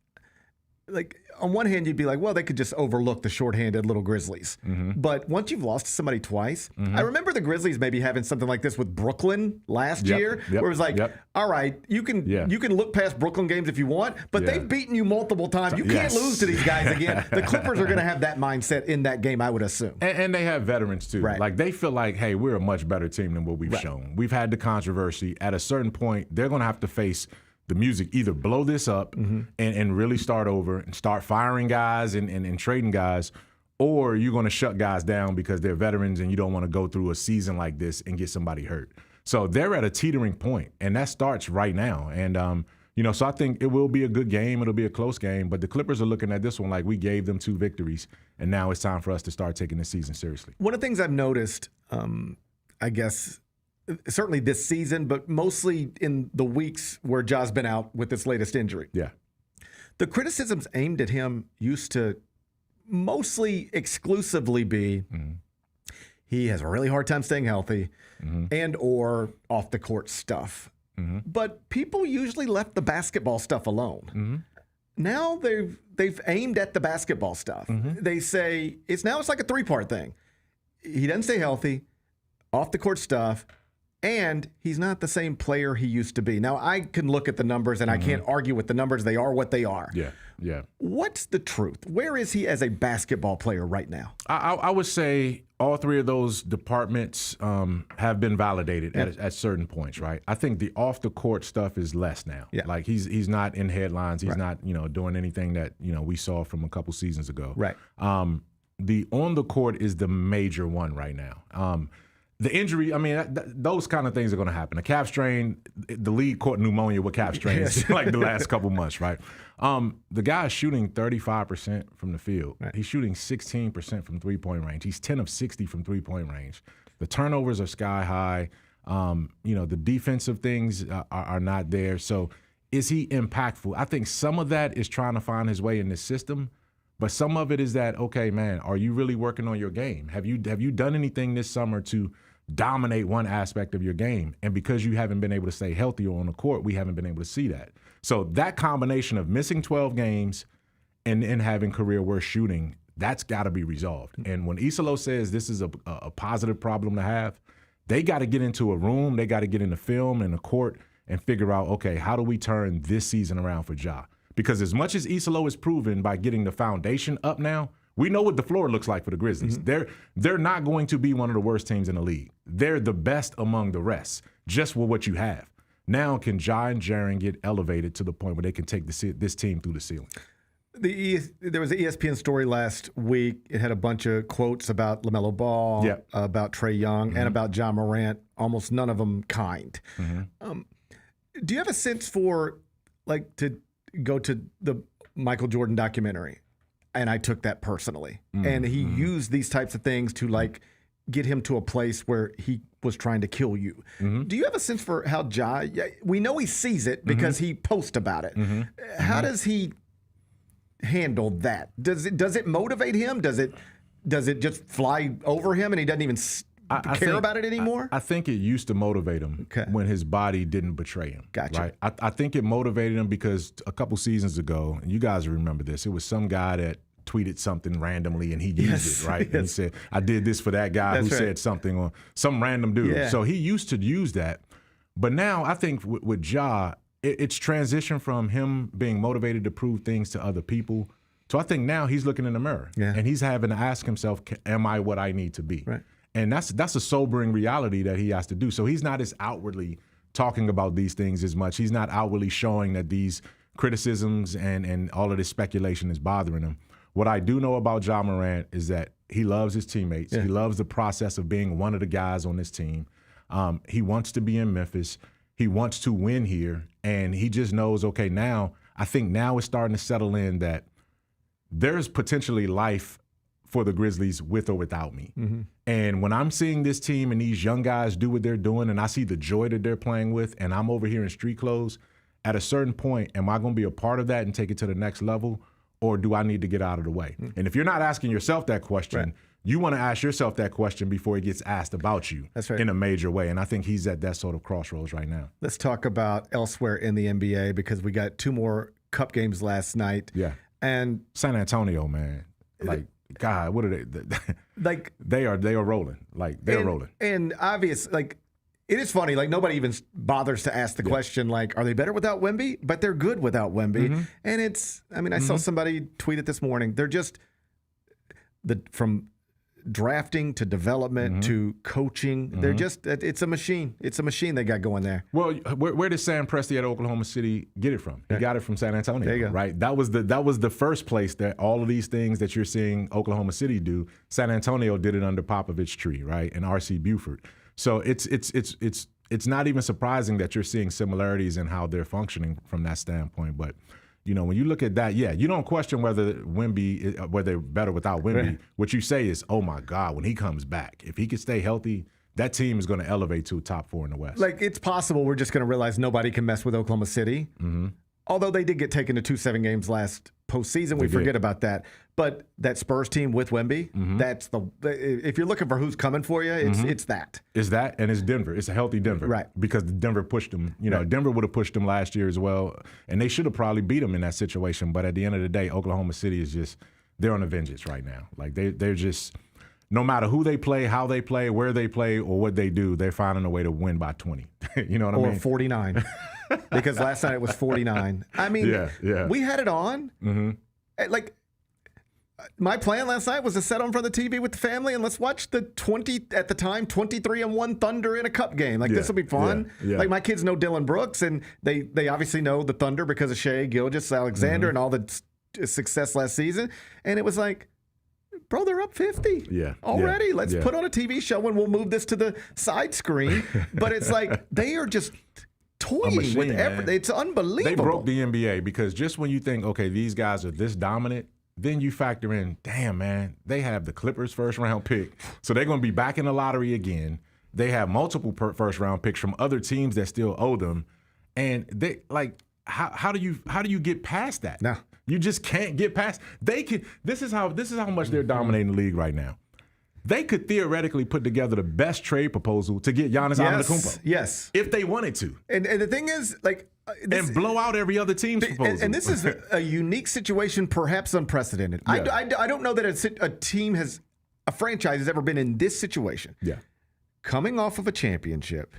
like on one hand, you'd be like, well, they could just overlook the shorthanded little Grizzlies. But once you've lost to somebody twice, I remember the Grizzlies maybe having something like this with Brooklyn last year, where it was like, all right, you can look past Brooklyn games if you want, but they've beaten you multiple times. You can't lose to these guys again. The Clippers are going to have that mindset in that game, I would assume. And they have veterans too. Right. Like they feel like, hey, we're a much better team than what we've shown. We've had the controversy. At a certain point, they're going to have to face the music, either blow this up and really start over and start firing guys and trading guys, or you're going to shut guys down because they're veterans and you don't want to go through a season like this and get somebody hurt. So they're at a teetering point, and that starts right now. And, so I think it will be a good game. It'll be a close game. But the Clippers are looking at this one like we gave them 2 victories, and now it's time for us to start taking this season seriously. One of the things I've noticed, I guess, certainly this season, but mostly in the weeks where Ja's been out with this latest injury. Yeah. The criticisms aimed at him used to mostly exclusively be he has a really hard time staying healthy and or off the court stuff. But people usually left the basketball stuff alone. Now they've aimed at the basketball stuff. They say it's like a 3-part thing. He doesn't stay healthy, off the court stuff, and he's not the same player he used to be. Now, I can look at the numbers, and I can't argue with the numbers. They are what they are. Yeah. What's the truth? Where is he as a basketball player right now? I would say all 3 of those departments have been validated at certain points, right? I think the off-the-court stuff is less now. Yeah. Like, he's not in headlines. He's not, doing anything that, we saw from a couple seasons ago. Right. The on-the-court is the major one right now. The injury, I mean, those kind of things are going to happen. A calf strain, the league caught pneumonia with calf strains like the last couple months, right? The guy is shooting 35% from the field. Right. He's shooting 16% from three-point range. He's 10 of 60 from three-point range. The turnovers are sky high. The defensive things are not there. So is he impactful? I think some of that is trying to find his way in this system. But some of it is that, okay, man, are you really working on your game? Have you done anything this summer to dominate one aspect of your game? And because you haven't been able to stay healthy on the court, we haven't been able to see that. So that combination of missing 12 games and having career-worst shooting, that's got to be resolved. And when Isalo says this is a positive problem to have, they got to get into a room, they got to get in the film and the court and figure out, okay, how do we turn this season around for Ja? Because as much as Isalo has proven by getting the foundation up now, we know what the floor looks like for the Grizzlies. They're not going to be one of the worst teams in the league. They're the best among the rest, just with what you have. Now can Ja and Jaren get elevated to the point where they can take this team through the ceiling? There was an ESPN story last week. It had a bunch of quotes about LaMelo Ball, about Trae Young, and about Ja Morant, almost none of them kind. Do you have a sense for, like, to go to the Michael Jordan documentary? And I took that personally. And he used these types of things to, like, get him to a place where he was trying to kill you. Do you have a sense for how Ja, we know he sees it because he posts about it. How does he handle that? Does it motivate him? Does it just fly over him and he doesn't even care about it anymore? I think it used to motivate him when his body didn't betray him. Gotcha. Right? I think it motivated him because a couple seasons ago, and you guys remember this, it was some guy that tweeted something randomly and he used it, right? And he said, I did this for that guy who said something, or some random dude. So he used to use that. But now I think with Ja, it's transitioned from him being motivated to prove things to other people. So I think now he's looking in the mirror and he's having to ask himself, am I what I need to be? Right. And that's a sobering reality that he has to do. So he's not as outwardly talking about these things as much. He's not outwardly showing that these criticisms and all of this speculation is bothering him. What I do know about Ja Morant is that he loves his teammates. He loves the process of being one of the guys on this team. He wants to be in Memphis. He wants to win here. And he just knows, okay, I think now it's starting to settle in that there's potentially life for the Grizzlies with or without me. And when I'm seeing this team and these young guys do what they're doing and I see the joy that they're playing with and I'm over here in street clothes, at a certain point, am I going to be a part of that and take it to the next level, or do I need to get out of the way? And if you're not asking yourself that question, you want to ask yourself that question before it gets asked about you in a major way. And I think he's at that sort of crossroads right now. Let's talk about elsewhere in the NBA because we got 2 more Cup games last night. And San Antonio, man, like God, what are they? Like they are rolling. Like they're rolling. And obvious, like it is funny. Like nobody even bothers to ask the question, like, are they better without Wemby? But they're good without Wemby. And it's, I mean, I saw somebody tweet it this morning. They're just from drafting to development to coaching. They're just, it's a machine. It's a machine they got going there. Well, where did Sam Presti at Oklahoma City get it from? He got it from San Antonio, there you go. Right? That was the first place that all of these things that you're seeing Oklahoma City do, San Antonio did it under Popovich Tree, right? And R.C. Buford. So it's not even surprising that you're seeing similarities in how they're functioning from that standpoint. But you know, when you look at that, you don't question whether they're better without Wemby. Right. What you say is, oh my God, when he comes back, if he can stay healthy, that team is going to elevate to a top 4 in the West. Like it's possible we're just going to realize nobody can mess with Oklahoma City. Although they did get taken to 2-7 games last postseason, we forget about that. But that Spurs team with Wemby, that's if you're looking for who's coming for you, it's that. It's that, and it's Denver. It's a healthy Denver. Right. Because Denver pushed them. You know, Denver would have pushed them last year as well, and they should have probably beat them in that situation. But at the end of the day, Oklahoma City is just, they're on a vengeance right now. Like they're just, no matter who they play, how they play, where they play, or what they do, they're finding a way to win by 20. You know what I mean? Or 49. Because last night it was 49. I mean, we had it on. Like, my plan last night was to sit on front of the TV with the family and let's watch the 23-1 Thunder in a cup game. Like, this will be fun. Like, my kids know Dylan Brooks, and they obviously know the Thunder because of Shea Gilgeous-Alexander and all the success last season. And it was like, bro, they're up 50 already. Let's put on a TV show and we'll move this to the side screen. But it's like they are just toying with everything. It's unbelievable. They broke the NBA because just when you think, okay, these guys are this dominant, then you factor in, damn, man, they have the Clippers first-round pick. So they're going to be back in the lottery again. They have multiple first-round picks from other teams that still owe them. And they like, how do you get past that? No. You just can't get past. They can. This is how much they're dominating the league right now. They could theoretically put together the best trade proposal to get Giannis Antetokounmpo. Yes, if they wanted to. And the thing is, like, and blow out every other team's proposal. And this is a unique situation, perhaps unprecedented. I don't know that a franchise has ever been in this situation. Yeah, coming off of a championship.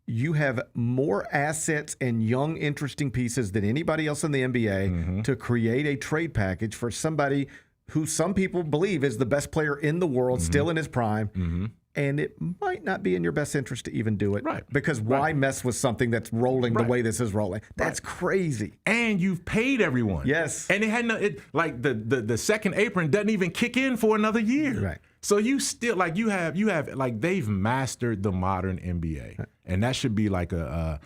You have more assets and young, interesting pieces than anybody else in the NBA to create a trade package for somebody who some people believe is the best player in the world, still in his prime. And it might not be in your best interest to even do it. Right. Because why mess with something that's rolling the way this is rolling? That's crazy. And you've paid everyone. Yes. And it had the second apron doesn't even kick in for another year. Right. So you still you have they've mastered the modern NBA. And that should be like a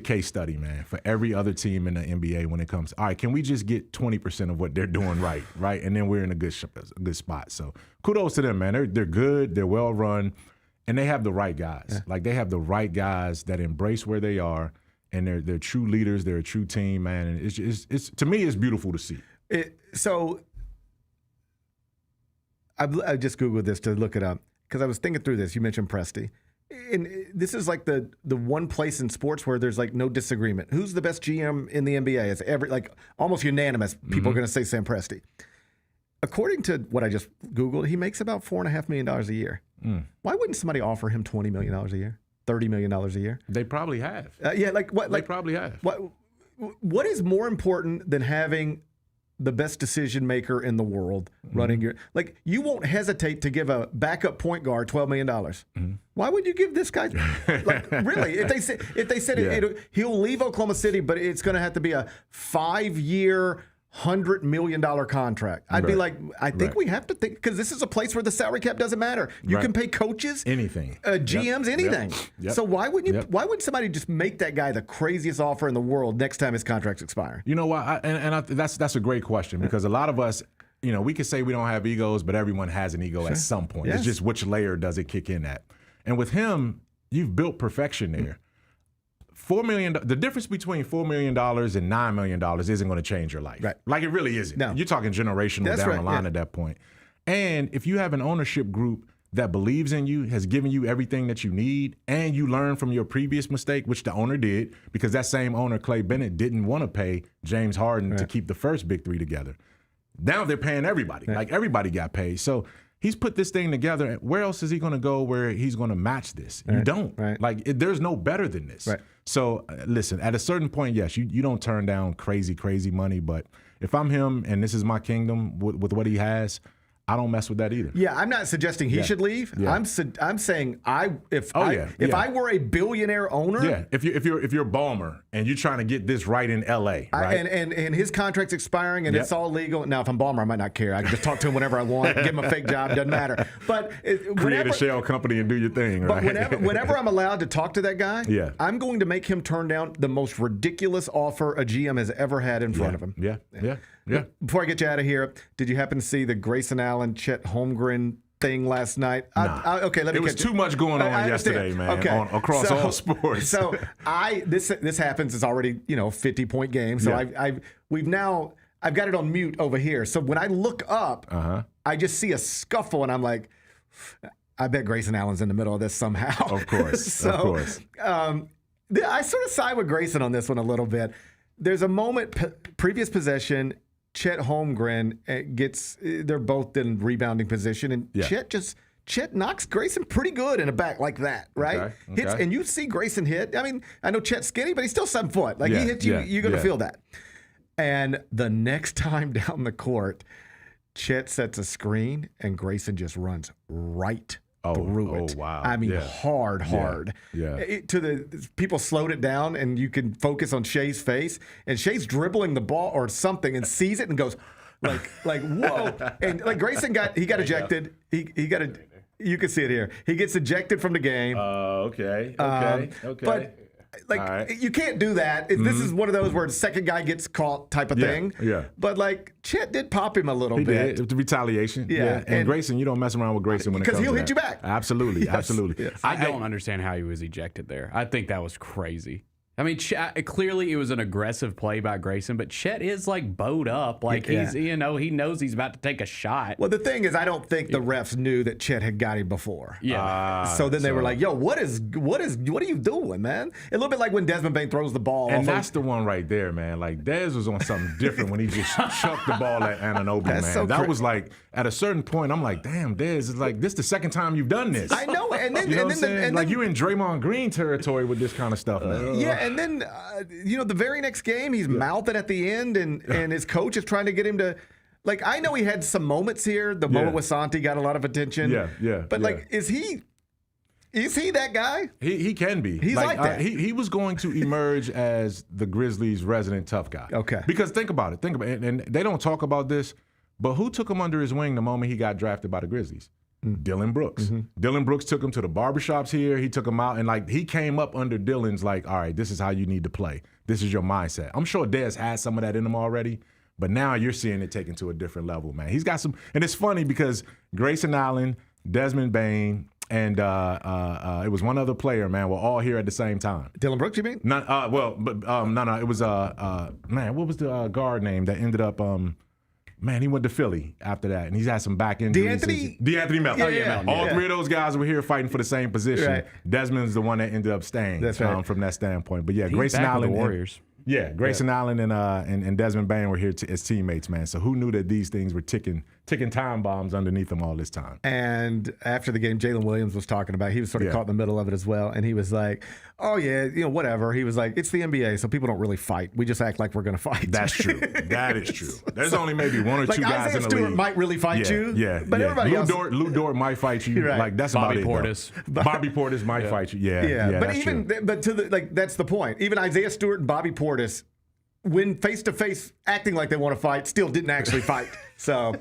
case study, man, for every other team in the NBA when it comes. All right, can we just get 20% of what they're doing right? And then we're in a good spot. So kudos to them, man. They're good, they're well run, and they have the right guys. Yeah. Like they have the right guys that embrace where they are, and they're true leaders. They're a true team, man. And it's to me, it's beautiful to see. So I just Googled this to look it up because I was thinking through this. You mentioned Presti. And this is like the one place in sports where there's like no disagreement. Who's the best GM in the NBA? It's almost unanimous. People are going to say Sam Presti. According to what I just Googled, he makes about $4.5 million a year. Why wouldn't somebody offer him $20 million a year, $30 million a year? They probably have. They probably have. What is more important than having the best decision maker in the world running your, like, you won't hesitate to give a backup point guard $12 million. Why would you give this guy, like, really? If they said he'll leave Oklahoma City, but it's going to have to be a 5-year, $100 million contract. I'd be like, I think we have to think, because this is a place where the salary cap doesn't matter. You can pay coaches, anything, GMs, anything. So why wouldn't you? Why wouldn't somebody just make that guy the craziest offer in the world next time his contract's expiring? You know what? That's a great question, because a lot of us, we could say we don't have egos, but everyone has an ego at some point. It's just which layer does it kick in at? And with him, you've built perfection there. $4 million. The difference between $4 million and $9 million isn't going to change your life. Right. Like, it really isn't. No. You're talking generational down the line at that point. And if you have an ownership group that believes in you, has given you everything that you need, and you learn from your previous mistake, which the owner did, because that same owner, Clay Bennett, didn't want to pay James Harden to keep the first big three together. Now they're paying everybody. Like, everybody got paid. So he's put this thing together. Where else is he going to go where he's going to match this? You don't. Like, there's no better than this. So, listen, at a certain point, yes, you don't turn down crazy, crazy money. But if I'm him and this is my kingdom with what he has, I don't mess with that either. Yeah, I'm not suggesting he should leave. Yeah. I'm saying if I were a billionaire owner, if you're Ballmer and you're trying to get this right in L.A., right? And his contract's expiring and it's all legal. Now, if I'm Ballmer, I might not care. I can just talk to him whenever I want, give him a fake job, doesn't matter. But create a shell company and do your thing. Right? But whenever I'm allowed to talk to that guy, I'm going to make him turn down the most ridiculous offer a GM has ever had in front of him. Yeah. Before I get you out of here, did you happen to see the Grayson Allen, Chet Holmgren thing last night? Nah. Let me. It was too much going on yesterday, man. Okay. Across all sports. So this happens. It's already 50-point game. So I've got it on mute over here. So when I look up, I just see a scuffle, and I'm like, I bet Grayson Allen's in the middle of this somehow. Of course. I sort of side with Grayson on this one a little bit. There's a moment, previous possession, Chet Holmgren they're both in rebounding position, and Chet knocks Grayson pretty good in the back like that, right? Okay. Hits, and you see Grayson hit. I mean, I know Chet's skinny, but he's still 7 foot. Like, he hits you, you're going to feel that. And the next time down the court, Chet sets a screen, and Grayson just runs right through it. Oh, wow. I mean, hard. Yeah. People slowed it down, and you can focus on Shea's face, and Shea's dribbling the ball or something and sees it and goes like whoa. And like Grayson got ejected. He got you can see it here. He gets ejected from the game. Okay. But you can't do that. This is one of those where the second guy gets caught type of thing. Yeah. But like Chet did pop him a little bit. Did. It was retaliation. Yeah. And Grayson, you don't mess around with Grayson when it comes to because he'll hit you back. Absolutely. Yes. Absolutely. Yes. I don't understand how he was ejected there. I think that was crazy. I mean, clearly it was an aggressive play by Grayson, but Chet is like bowed up. Like he knows he's about to take a shot. Well, the thing is, I don't think the refs knew that Chet had got him before. Yeah. So then they were like, "Yo, what are you doing, man?" A little bit like when Desmond Bain throws the ball. And that's the one right there, man. Like Dez was on something different when he just chucked the ball at Anunoby, man. So that was like at a certain point, I'm like, damn, Dez is like this the second time you've done this. I know, and then you know and what I'm then, saying? and like then, you in Draymond Green territory with this kind of stuff, man. Yeah, and then the very next game, he's mouthing at the end, and his coach is trying to get him to. Like, I know he had some moments here. The moment with Santi got a lot of attention. Yeah. But like, is he that guy? He can be. He's like that. He was going to emerge as the Grizzlies' resident tough guy. Okay. Because think about it. And they don't talk about this, but who took him under his wing the moment he got drafted by the Grizzlies? Dylan Brooks. Dylan Brooks took him to the barbershops here. He took him out, and like he came up under Dylan's like, all right, this is how you need to play. This is your mindset. I'm sure Dez had some of that in him already, but now you're seeing it taken to a different level, man. He's got some, and it's funny because Grayson Allen, Desmond Bain, and it was one other player, man, were all here at the same time. Dylan Brooks, you mean? No. It was man, what was the guard name that ended up Man, he went to Philly after that, and he's had some back injuries. DeAnthony Melton. Yeah. All three of those guys were here fighting for the same position. Right. Desmond's the one that ended up staying. That's right. From that standpoint. But yeah, He's Grayson back with Allen, the Warriors. Grayson Allen and Desmond Bain were here as teammates, man. So who knew that these things were ticking time bombs underneath them all this time? And after the game, Jalen Williams was talking about, he was sort of caught in the middle of it as well. And he was like, oh, yeah, whatever. He was like, it's the NBA, so people don't really fight. We just act like we're going to fight. That's true. That is true. There's only maybe one or two guys Isaiah in the Stewart league. might really fight you. But everybody else. Lou Dort might fight you. Right. Like, that's Bobby about Portis. it. Bobby Portis might fight you. Yeah, but that's even true. but to the that's the point. Even Isaiah Stewart and Bobby Portis, when face to face, acting like they want to fight, still didn't actually fight. So,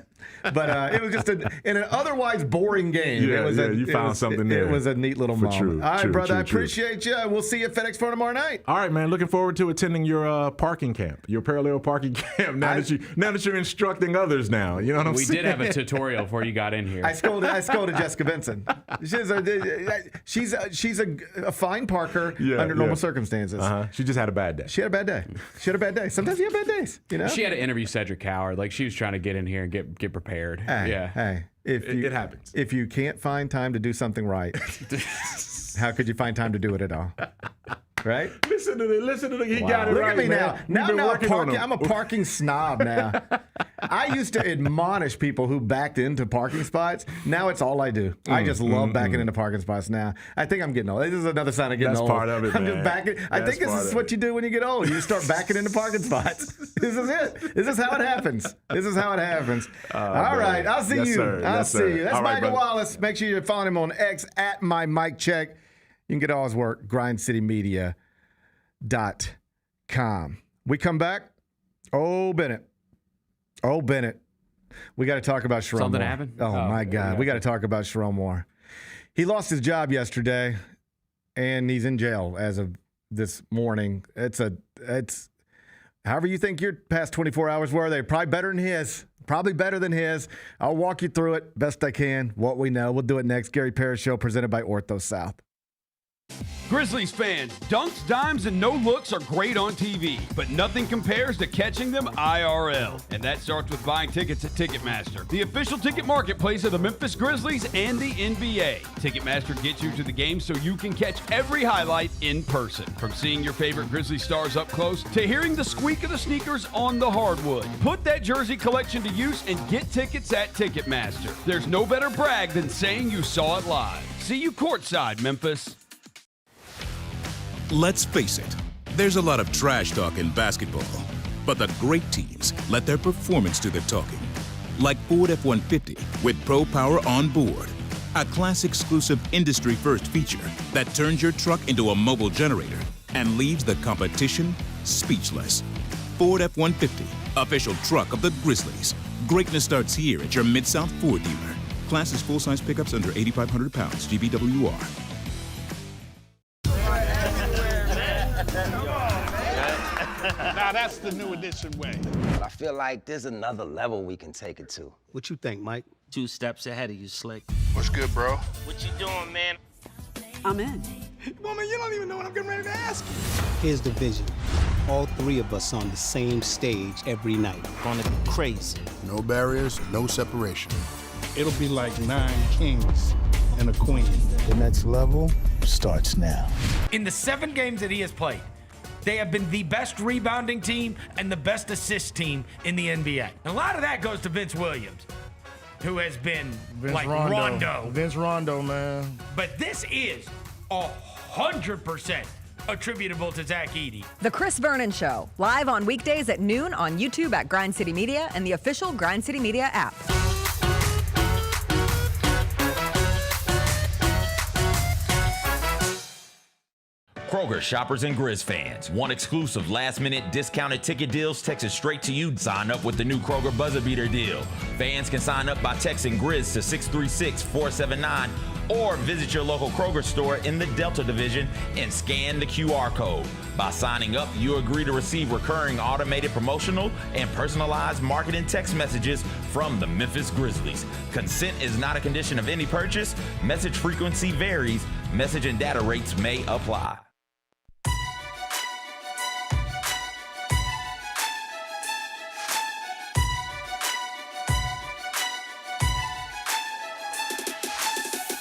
but it was just in an otherwise boring game. You found something there. It was a neat little moment. True, all right, brother, true, I appreciate you. We'll see you at FedEx Forum tomorrow night. All right, man. Looking forward to attending your parking camp, your parallel parking camp. Now that you're instructing others now, you know what I'm saying? We did have a tutorial before you got in here. I scolded Jessica Benson. She's a fine parker under normal circumstances. She just had a bad day. She had a bad day. Sometimes you have bad days. She had to interview Cedric Howard. Like, she was trying to get in here here and get prepared. Hey, it happens. If you can't find time to do something right, how could you find time to do it at all? Right? Listen to the he got it Look right, at me man. now. I'm a parking snob now. I used to admonish people who backed into parking spots. Now it's all I do. I just love backing into parking spots now. I think I'm getting old. This is another sign of getting old. That's part of it, I'm man. just backing. I think this is what you do when you get old. You start backing into parking spots. This is it. This is how it happens. All right. I'll see you. Sir. I'll see you. That's All right, Michael brother. Wallace. Make sure you're following him on X at @MyMikeCheck. You can get all his work, grindcitymedia.com. We come back. Oh, Bennett. We got to talk about Sherrone Something Moore. happened? Oh, my God. We got to talk about Sherrone Moore. He lost his job yesterday, and he's in jail as of this morning. It's however you think your past 24 hours were, they're probably better than his. Probably better than his. I'll walk you through it best I can, what we know. We'll do it next. Gary Parrish Show presented by Ortho South. Grizzlies fans, dunks, dimes, and no-looks are great on TV, but nothing compares to catching them IRL. And that starts with buying tickets at Ticketmaster, the official ticket marketplace of the Memphis Grizzlies and the NBA. Ticketmaster gets you to the game so you can catch every highlight in person. From seeing your favorite Grizzlies stars up close to hearing the squeak of the sneakers on the hardwood. Put that jersey collection to use and get tickets at Ticketmaster. There's no better brag than saying you saw it live. See you courtside, Memphis. Let's face it, there's a lot of trash talk in basketball, but the great teams let their performance do the talking. Like Ford F-150 with Pro Power on board, a class-exclusive industry-first feature that turns your truck into a mobile generator and leaves the competition speechless. Ford F-150, official truck of the Grizzlies. Greatness starts here at your Mid-South Ford dealer. Class is full-size pickups under 8,500 pounds, GVWR. Now that's the new edition way. I feel like there's another level we can take it to. What you think, Mike? 2 steps ahead of you, Slick. What's good, bro? What you doing, man? I'm in. Woman, you don't even know what I'm getting ready to ask you. Here's the vision. All 3 of us on the same stage every night. Gonna be crazy. No barriers, no separation. It'll be like 9 kings and a queen. The next level starts now. In the 7 games that he has played, they have been the best rebounding team and the best assist team in the NBA. And a lot of that goes to Vince Williams, who has been Rondo. Vince Rondo, man. But this is 100% attributable to Zach Edey. The Chris Vernon Show, live on weekdays at noon on YouTube at Grind City Media and the official Grind City Media app. Kroger shoppers and Grizz fans. Want exclusive last-minute discounted ticket deals texted straight to you? Sign up with the new Kroger Buzzer Beater deal. Fans can sign up by texting Grizz to 636-479 or visit your local Kroger store in the Delta Division and scan the QR code. By signing up, you agree to receive recurring automated promotional and personalized marketing text messages from the Memphis Grizzlies. Consent is not a condition of any purchase. Message frequency varies. Message and data rates may apply.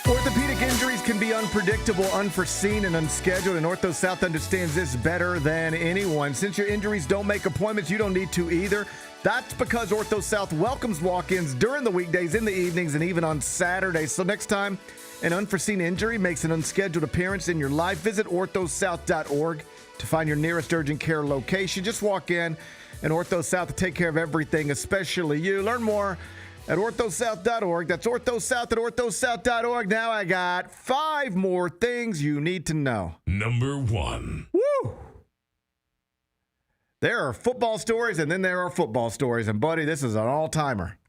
Orthopedic injuries can be unpredictable, unforeseen, and unscheduled, and Ortho South understands this better than anyone. Since your injuries don't make appointments, you don't need to either. That's because Ortho South welcomes walk-ins during the weekdays, in the evenings, and even on Saturdays. So next time an unforeseen injury makes an unscheduled appearance in your life, visit orthosouth.org to find your nearest urgent care location. Just walk in, and Ortho South will take care of everything, especially you. Learn more at orthosouth.org. That's orthosouth at orthosouth.org. Now I got 5 more things you need to know. Number 1. Woo! There are football stories, and then there are football stories. And, buddy, this is an all-timer.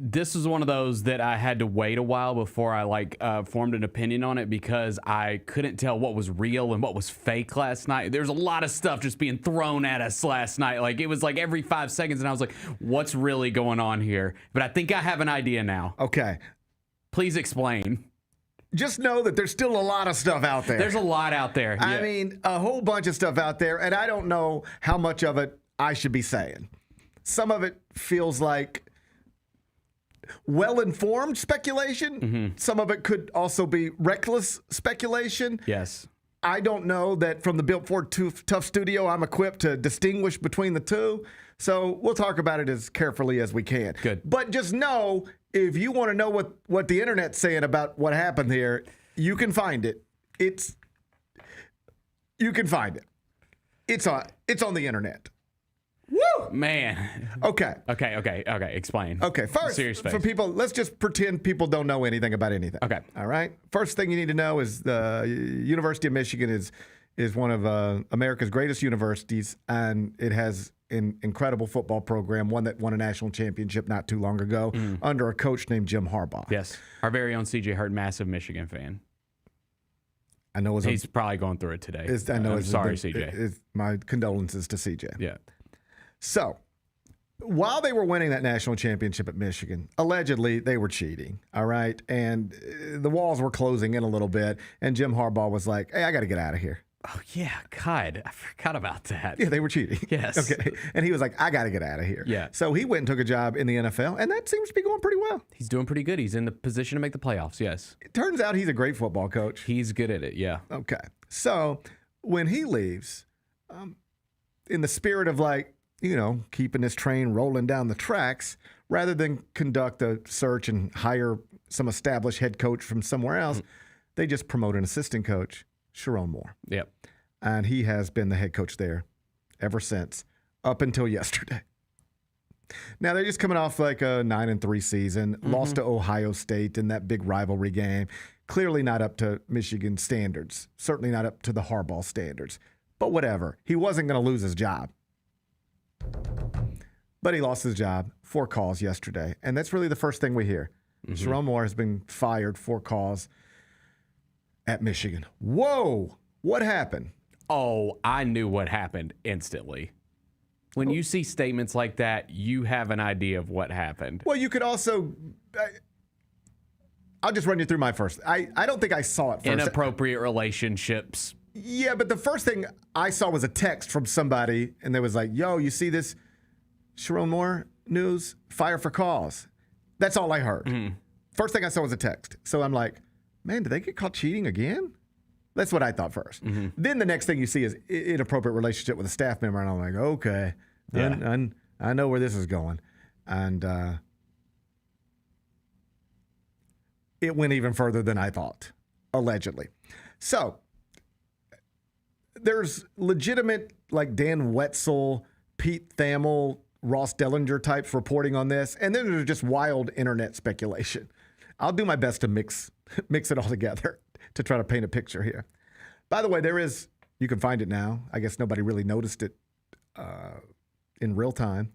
This is one of those that I had to wait a while before I formed an opinion on it because I couldn't tell what was real and what was fake last night. There's a lot of stuff just being thrown at us last night. Like it was like every 5 seconds, and I was like, what's really going on here? But I think I have an idea now. Okay. Please explain. Just know that there's still a lot of stuff out there. There's a lot out there. Yeah. I mean, a whole bunch of stuff out there, and I don't know how much of it I should be saying. Some of it feels like well-informed speculation. Some of it could also be reckless speculation. Yes. I don't know that from the Built Ford Tough studio, I'm equipped to distinguish between the two. So we'll talk about it as carefully as we can. Good. But just know, if you want to know what the internet's saying about what happened here, you can find it. You can find it. It's on the internet. Woo! Man. Okay. Okay. Explain. Okay. First, Serious face. for people, let's just pretend people don't know anything about anything. Okay. All right. First thing you need to know is the University of Michigan is one of America's greatest universities, and it has an incredible football program, one that won a national championship not too long ago under a coach named Jim Harbaugh. Yes. Our very own CJ Hurt, massive Michigan fan. I know he's probably going through it today. I'm sorry, CJ. My condolences to CJ. Yeah. So, while they were winning that national championship at Michigan, allegedly they were cheating, all right? And the walls were closing in a little bit, and Jim Harbaugh was like, hey, I got to get out of here. Oh, yeah, God, I forgot about that. Yeah, they were cheating. Yes. Okay. And he was like, I got to get out of here. Yeah. So he went and took a job in the NFL, and that seems to be going pretty well. He's doing pretty good. He's in the position to make the playoffs, yes. It turns out he's a great football coach. He's good at it, yeah. Okay. So when he leaves, in the spirit of keeping this train rolling down the tracks, rather than conduct a search and hire some established head coach from somewhere else, they just promote an assistant coach, Sherrone Moore. Yep. And he has been the head coach there ever since, up until yesterday. Now, they're just coming off like a 9-3 season, lost to Ohio State in that big rivalry game. Clearly not up to Michigan standards, certainly not up to the Harbaugh standards. But whatever. He wasn't going to lose his job. But he lost his job, 4 calls yesterday. And that's really the first thing we hear. Sherrone Moore has been fired, 4 calls at Michigan. Whoa! What happened? Oh, I knew what happened instantly. When you see statements like that, you have an idea of what happened. Well, you could also... I'll just run you through my first. I don't think I saw it first. Inappropriate relationships. Yeah, but the first thing I saw was a text from somebody, and they was like, yo, you see this Sherrone Moore news? Fire for cause. That's all I heard. First thing I saw was a text. So I'm like, man, did they get caught cheating again? That's what I thought first. Then the next thing you see is inappropriate relationship with a staff member, and I'm like, okay, I know where this is going. And it went even further than I thought, allegedly. So there's legitimate, like Dan Wetzel, Pete Thamel, Ross Dellinger types reporting on this, and then there's just wild internet speculation. I'll do my best to mix it all together to try to paint a picture here. By the way, you can find it now. I guess nobody really noticed it in real time.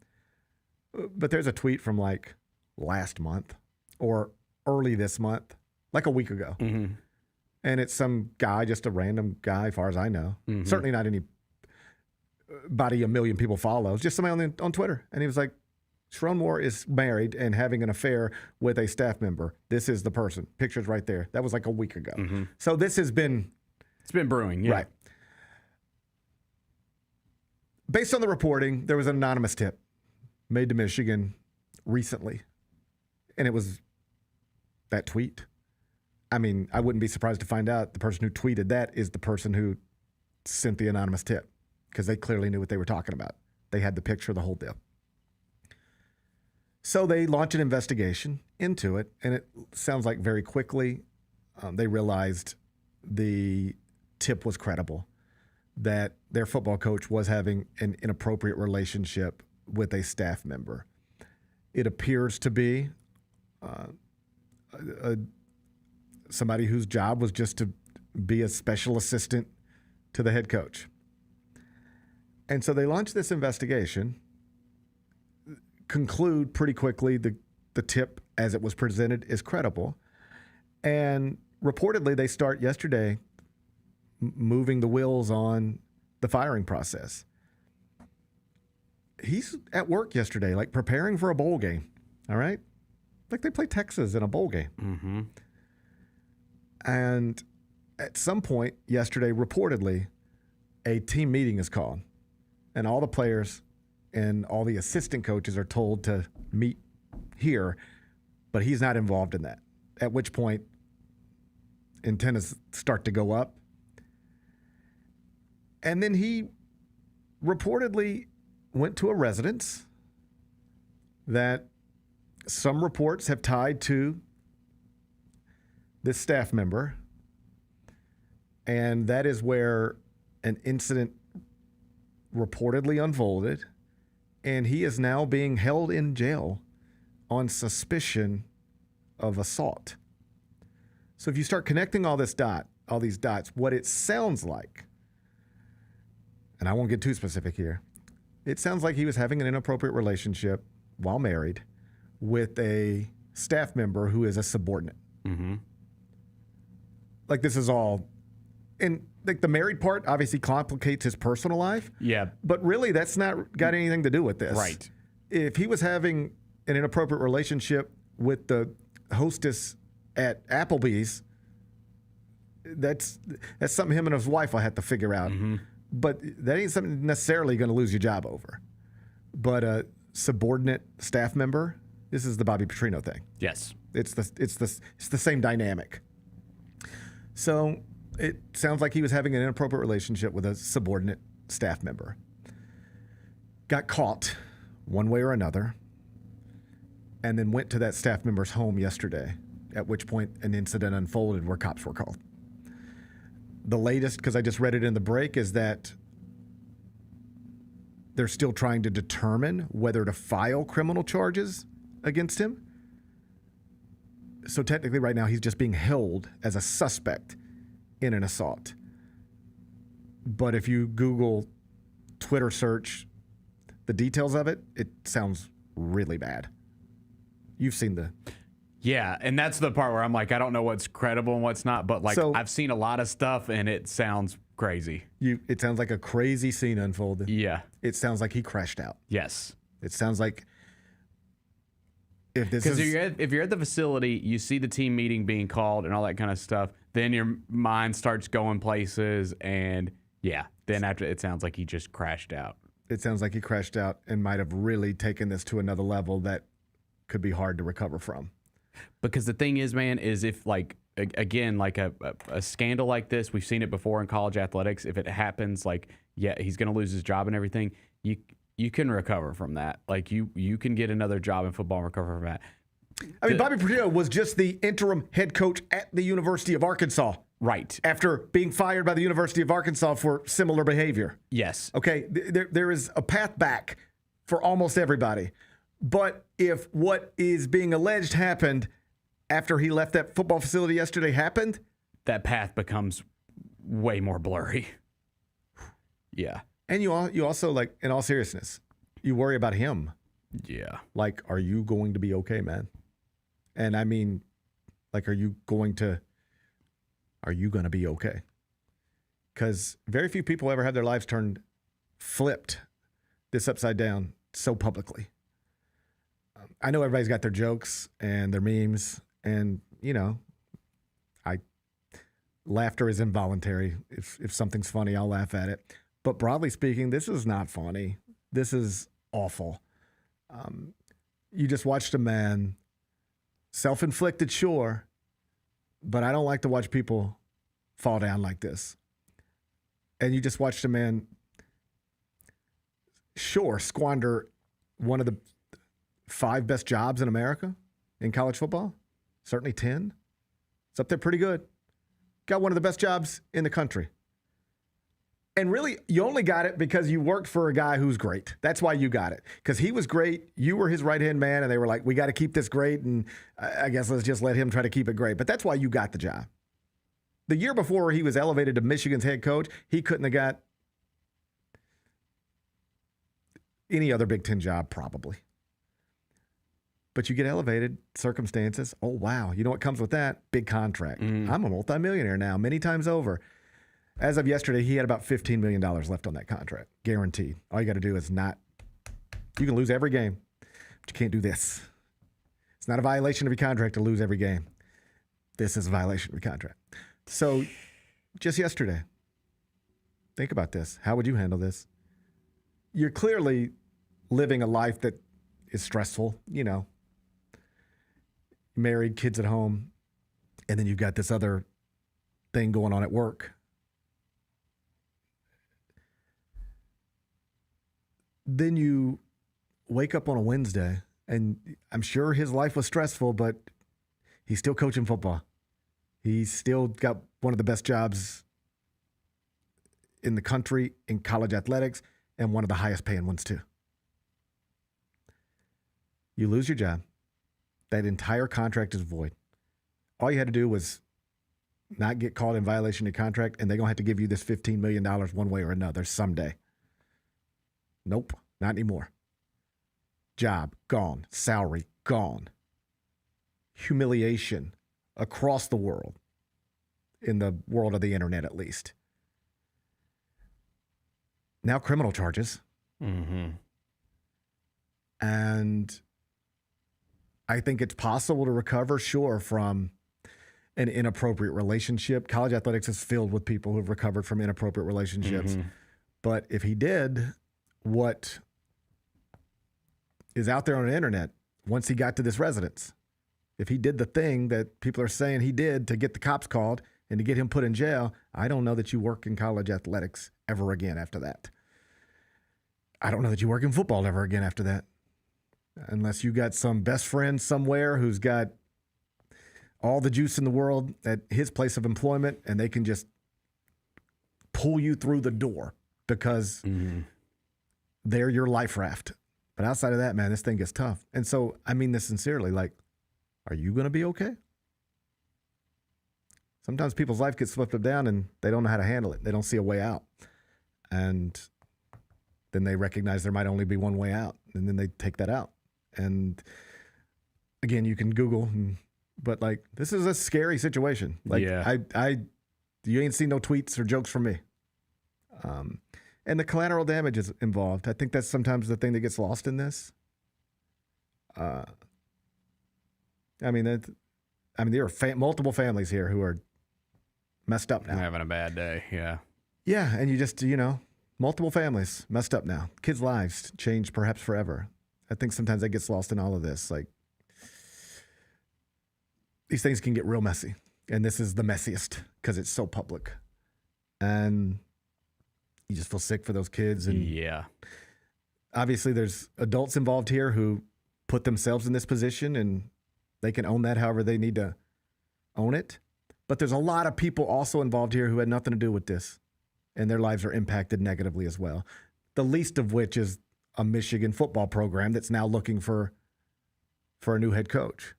But there's a tweet from like last month or early this month, like a week ago. And it's some guy, just a random guy, as far as I know. Certainly not anybody a million people follow. Just somebody on Twitter. And he was like, Sherrone Moore is married and having an affair with a staff member. This is the person. Picture's right there. That was like a week ago. So this has been... It's been brewing, yeah. Right. Based on the reporting, there was an anonymous tip made to Michigan recently. And it was that tweet. I mean, I wouldn't be surprised to find out the person who tweeted that is the person who sent the anonymous tip, because they clearly knew what they were talking about. They had the picture, the whole deal. So they launched an investigation into it, and it sounds like very quickly they realized the tip was credible, that their football coach was having an inappropriate relationship with a staff member. It appears to be somebody whose job was just to be a special assistant to the head coach. And so they launched this investigation, conclude pretty quickly the tip as it was presented is credible. And reportedly, they start yesterday moving the wheels on the firing process. He's at work yesterday, like preparing for a bowl game, all right? Like they play Texas in a bowl game. And at some point yesterday, reportedly, a team meeting is called. And all the players and all the assistant coaches are told to meet here. but he's not involved in that. At which point, antennas start to go up. And then he reportedly went to a residence that some reports have tied to this staff member. And that is where an incident reportedly unfolded. And he is now being held in jail on suspicion of assault. So if you start connecting all these dots, what it sounds like, and I won't get too specific here, it sounds like he was having an inappropriate relationship while married with a staff member who is a subordinate. Mm-hmm. Like this is all, and like the married part obviously complicates his personal life. Yeah. But really that's not got anything to do with this. Right. If he was having an inappropriate relationship with the hostess at Applebee's, that's something him and his wife will have to figure out. Mm-hmm. But that ain't something necessarily going to lose your job over. But a subordinate staff member, this is the Bobby Petrino thing. Yes. It's the same dynamic. So it sounds like he was having an inappropriate relationship with a subordinate staff member. Got caught one way or another, and then went to that staff member's home yesterday, at which point an incident unfolded where cops were called. The latest, because I just read it in the break, is that they're still trying to determine whether to file criminal charges against him. So technically right now he's just being held as a suspect in an assault. But if you Google, Twitter search the details of it, it sounds really bad. You've seen the... Yeah, and that's the part where I'm like, I don't know what's credible and what's not, but like So- I've seen a lot of stuff and it sounds crazy. It sounds like a crazy scene unfolded. Yeah. It sounds like he crashed out. Yes. It sounds like if this Because is... if you're at the facility, you see the team meeting being called and all that kind of stuff, then your mind starts going places, and yeah, then after it sounds like he just crashed out. It sounds like he crashed out and might have really taken this to another level that could be hard to recover from. Because the thing is, man, is if like, again, like a scandal like this, we've seen it before in college athletics. If it happens, like, yeah, he's going to lose his job and everything. You can recover from that. Like you can get another job in football and recover from that. I mean, Bobby Petrino was just the interim head coach at the University of Arkansas. Right. After being fired by the University of Arkansas for similar behavior. Yes. Okay, there is a path back for almost everybody. But if what is being alleged happened after he left that football facility yesterday happened, that path becomes way more blurry. Yeah. And you also, like, in all seriousness, you worry about him. Yeah. Like, are you going to be okay, man? And I mean, like, are you going to be okay? Because very few people ever have their lives flipped this upside down so publicly. I know everybody's got their jokes and their memes, and, you know, laughter is involuntary. If something's funny, I'll laugh at it. But broadly speaking, this is not funny. This is awful. You just watched a man, self-inflicted, sure, but I don't like to watch people fall down like this. And you just watched a man, sure, squander one of the 5 best jobs in America in college football. Certainly 10. It's up there pretty good. Got one of the best jobs in the country. And really, you only got it because you worked for a guy who's great. That's why you got it. Because he was great. You were his right-hand man, and they were like, we got to keep this great, and I guess let's just let him try to keep it great. But that's why you got the job. The year before he was elevated to Michigan's head coach, he couldn't have got any other Big Ten job, probably. But you get elevated, circumstances. Oh, wow. You know what comes with that? Big contract. I'm a multimillionaire now, many times over. As of yesterday, he had about $15 million left on that contract, guaranteed. All you got to do is not, you can lose every game, but you can't do this. It's not a violation of your contract to lose every game. This is a violation of your contract. So just yesterday, think about this. How would you handle this? You're clearly living a life that is stressful, you know. married, kids at home, and then you've got this other thing going on at work. Then you wake up on a Wednesday, and I'm sure his life was stressful, but he's still coaching football. He's still got one of the best jobs in the country in college athletics and one of the highest paying ones too. You lose your job. That entire contract is void. All you had to do was not get caught in violation of your contract, and they're going to have to give you this $15 million one way or another someday. Nope, not anymore. Job gone. Salary gone. Humiliation across the world, in the world of the internet at least. Now criminal charges. Mm-hmm. And I think it's possible to recover, sure, from an inappropriate relationship. College athletics is filled with people who've recovered from inappropriate relationships. Mm-hmm. But if he did what is out there on the internet, once he got to this residence, if he did the thing that people are saying he did to get the cops called and to get him put in jail, I don't know that you work in college athletics ever again after that. I don't know that you work in football ever again after that. Unless you got some best friend somewhere who's got all the juice in the world at his place of employment, and they can just pull you through the door because they're your life raft. But outside of that, man, this thing gets tough. And so I mean this sincerely, like, are you going to be okay? Sometimes people's life gets swept up down and they don't know how to handle it. They don't see a way out. And then they recognize there might only be one way out. And then they take that out. And again, you can Google, but like, this is a scary situation. Like, you ain't seen no tweets or jokes from me. And the collateral damage is involved. I think that's sometimes the thing that gets lost in this. There are multiple families here who are messed up now. Having a bad day, yeah. Yeah, and you just, multiple families messed up now. Kids' lives changed perhaps forever. I think sometimes that gets lost in all of this. Like, these things can get real messy. And this is the messiest because it's so public. And you just feel sick for those kids. And yeah. Obviously, there's adults involved here who put themselves in this position, and they can own that however they need to own it. But there's a lot of people also involved here who had nothing to do with this, and their lives are impacted negatively as well. The least of which is a Michigan football program that's now looking for a new head coach.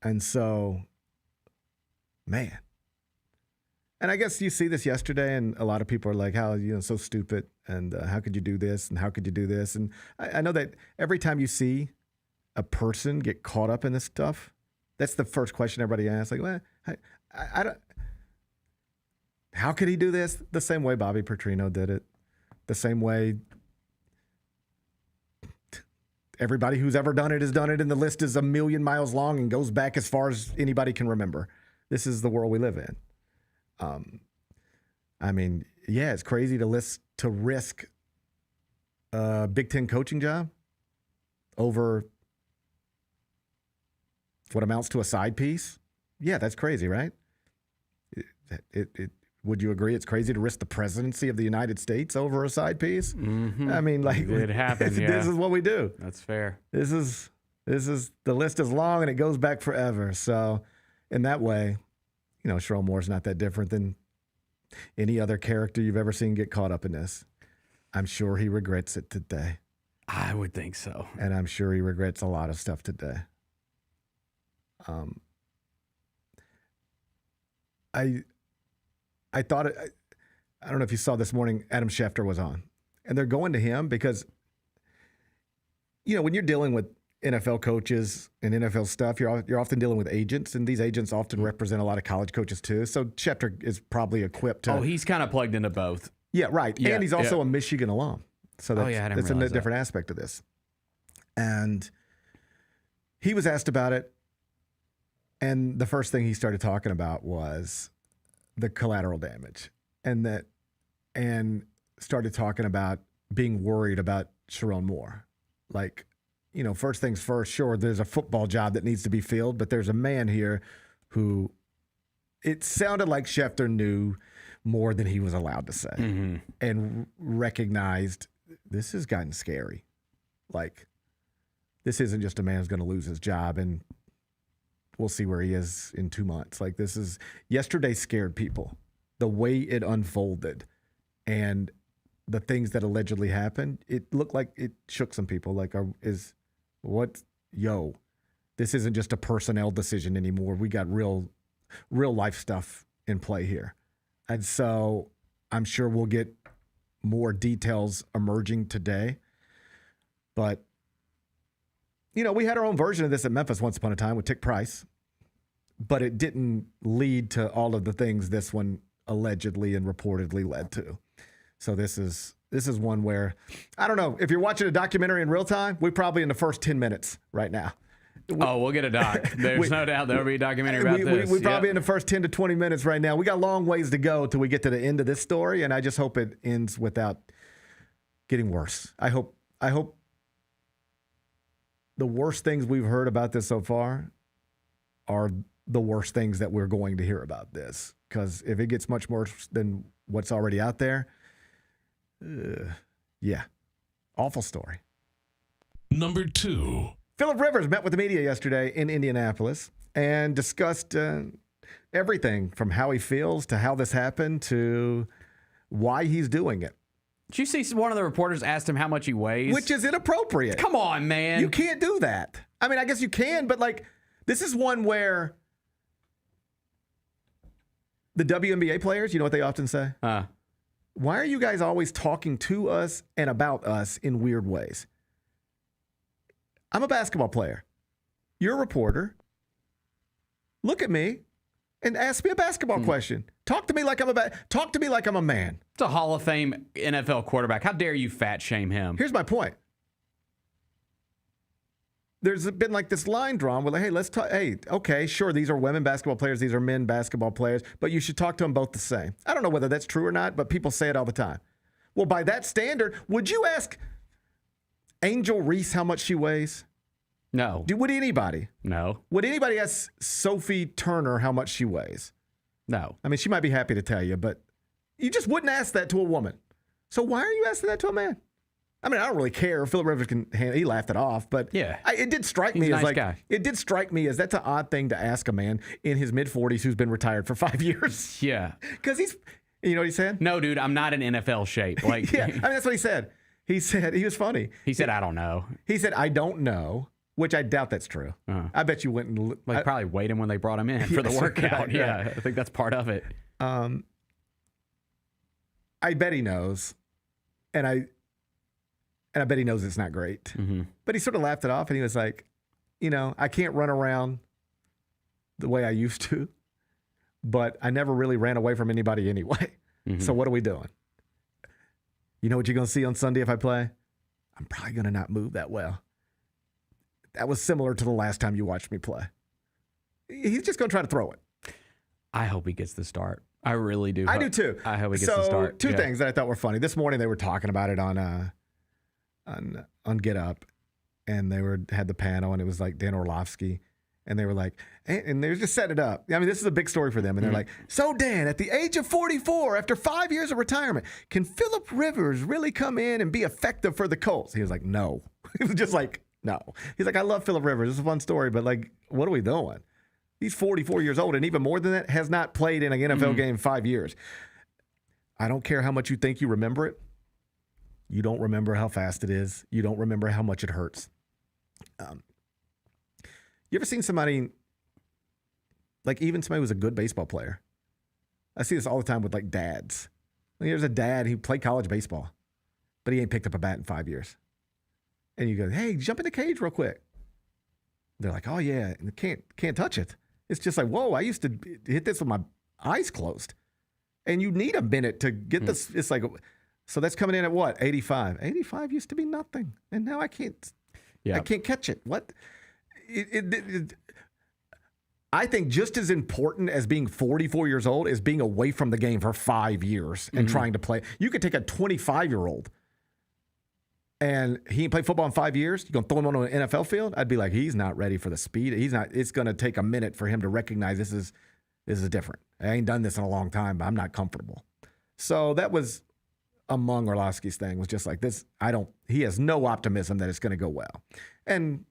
And so, man. And I guess you see this yesterday, and a lot of people are like, how, so stupid, and how could you do this, and how could you do this? And I know that every time you see a person get caught up in this stuff, that's the first question everybody asks. Like, well, I don't. How could he do this? The same way Bobby Petrino did it. The same way everybody who's ever done it has done it, and the list is 1,000,000 miles long and goes back as far as anybody can remember. This is the world we live in. It's crazy to risk a Big Ten coaching job over what amounts to a side piece. Yeah, that's crazy, right? Would you agree it's crazy to risk the presidency of the United States over a side piece? Mm-hmm. It happens. Yeah. This is what we do. That's fair. This is the list is long and it goes back forever. So, in that way, Sherrone Moore's not that different than any other character you've ever seen get caught up in this. I'm sure he regrets it today. I would think so. And I'm sure he regrets a lot of stuff today. I thought, I don't know if you saw this morning, Adam Schefter was on. And they're going to him because, when you're dealing with NFL coaches and NFL stuff, you're often dealing with agents, and these agents often represent a lot of college coaches too. So Schefter is probably equipped to. Oh, he's kind of plugged into both. Yeah, right. Yeah, and he's also a Michigan alum. So that's a different aspect of this. And he was asked about it. And the first thing he started talking about was the collateral damage, and started talking about being worried about Sherrone Moore. Like, first things first, sure, there's a football job that needs to be filled, but there's a man here who it sounded like Schefter knew more than he was allowed to say and recognized this has gotten scary. Like, this isn't just a man who's going to lose his job and we'll see where he is in 2 months. Like, yesterday scared people. The way it unfolded and the things that allegedly happened, it looked like it shook some people. Like, this isn't just a personnel decision anymore. We got real life stuff in play here. And so I'm sure we'll get more details emerging today. But, we had our own version of this at Memphis once upon a time with Tick Price, but it didn't lead to all of the things this one allegedly and reportedly led to. So this is one where, I don't know, if you're watching a documentary in real time, we're probably in the first 10 minutes right now. We'll get a doc. There's no doubt there'll be a documentary about this. We're probably in the first 10 to 20 minutes right now. We got a long ways to go till we get to the end of this story, and I just hope it ends without getting worse. I hope the worst things we've heard about this so far are the worst things that we're going to hear about this. Because if it gets much worse than what's already out there, awful story. Number 2. Phillip Rivers met with the media yesterday in Indianapolis and discussed everything from how he feels to how this happened to why he's doing it. Did you see one of the reporters asked him how much he weighs? Which is inappropriate. Come on, man. You can't do that. I mean, I guess you can, but this is one where the WNBA players, you know what they often say? Why are you guys always talking to us and about us in weird ways? I'm a basketball player. You're a reporter. Look at me and ask me a basketball question. Talk to me like I'm a man. It's a Hall of Fame NFL quarterback. How dare you fat shame him? Here's my point. There's been this line drawn where hey, let's talk. Hey, okay, sure, these are women basketball players, these are men basketball players, but you should talk to them both the same. I don't know whether that's true or not, but people say it all the time. Well, by that standard, would you ask Angel Reese how much she weighs? No. Would anybody? No. Would anybody ask Sophie Turner how much she weighs? No. I mean, she might be happy to tell you, but you just wouldn't ask that to a woman. So why are you asking that to a man? I mean, I don't really care. Phillip Rivers he laughed it off, but it did strike me He's a as nice guy. It did strike me as that's an odd thing to ask a man in his mid-40s who's been retired for 5 years. Yeah. Because you know what he said? No, dude, I'm not in NFL shape. Yeah, I mean, that's what he said. He was funny. He said, I don't know. He said, I don't know. Which I doubt that's true. I bet you went and probably weighed him when they brought him in for the workout. Right. Yeah, I think that's part of it. I bet he knows, and I bet he knows it's not great. Mm-hmm. But he sort of laughed it off, and he was like, I can't run around the way I used to, but I never really ran away from anybody anyway. Mm-hmm. So what are we doing? You know what you're going to see on Sunday if I play? I'm probably going to not move that well. That was similar to the last time you watched me play. He's just going to try to throw it. I hope he gets the start. I really do. I do too. I hope he gets the start. Two things that I thought were funny. This morning they were talking about it on Get Up, and they had the panel, and it was like Dan Orlovsky, and they were like, and they were just setting it up. I mean, this is a big story for them, and they're like, so Dan, at the age of 44, after 5 years of retirement, can Phillip Rivers really come in and be effective for the Colts? He was like, no. He was just like, no. He's like, I love Phillip Rivers. It's a fun story, but what are we doing? He's 44 years old, and even more than that, has not played in an NFL game in 5 years. I don't care how much you think you remember it. You don't remember how fast it is. You don't remember how much it hurts. You ever seen somebody, even somebody who was a good baseball player? I see this all the time with dads. There's a dad who played college baseball, but he ain't picked up a bat in 5 years. And you go, hey, jump in the cage real quick. They're like, oh yeah, and can't touch it. It's just like, whoa, I used to hit this with my eyes closed. And you need a minute to get this. It's like, so that's coming in at what? 85. 85 used to be nothing. And now I can't catch it. What? I think just as important as being 44 years old is being away from the game for 5 years and trying to play. You could take a 25-year-old and he ain't played football in 5 years, you going to throw him on an NFL field? I'd be like, he's not ready for the speed. He's not. It's going to take a minute for him to recognize this is different. I ain't done this in a long time, but I'm not comfortable. So that was among Orlovsky's thing, was just like this. He has no optimism that it's going to go well. And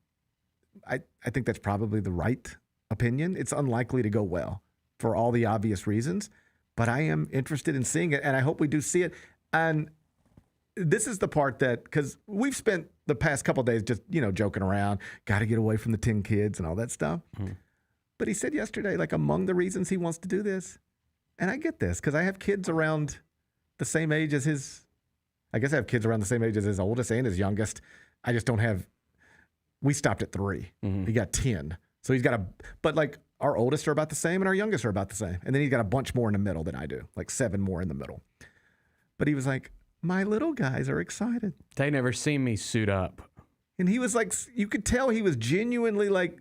I think that's probably the right opinion. It's unlikely to go well for all the obvious reasons, but I am interested in seeing it, and I hope we do see it. And this is the part that, because we've spent the past couple of days just, joking around, got to get away from the 10 kids and all that stuff. Mm-hmm. But he said yesterday, like, among the reasons he wants to do this, and I get this, because I have kids around the same age as his, I guess I have kids around the same age as his oldest and his youngest. I just don't have, we stopped at 3. Mm-hmm. He got 10. So he's got but like our oldest are about the same and our youngest are about the same. And then he's got a bunch more in the middle than I do, like 7 more in the middle. But he was like, my little guys are excited. They never seen me suit up. And he was like, you could tell he was genuinely like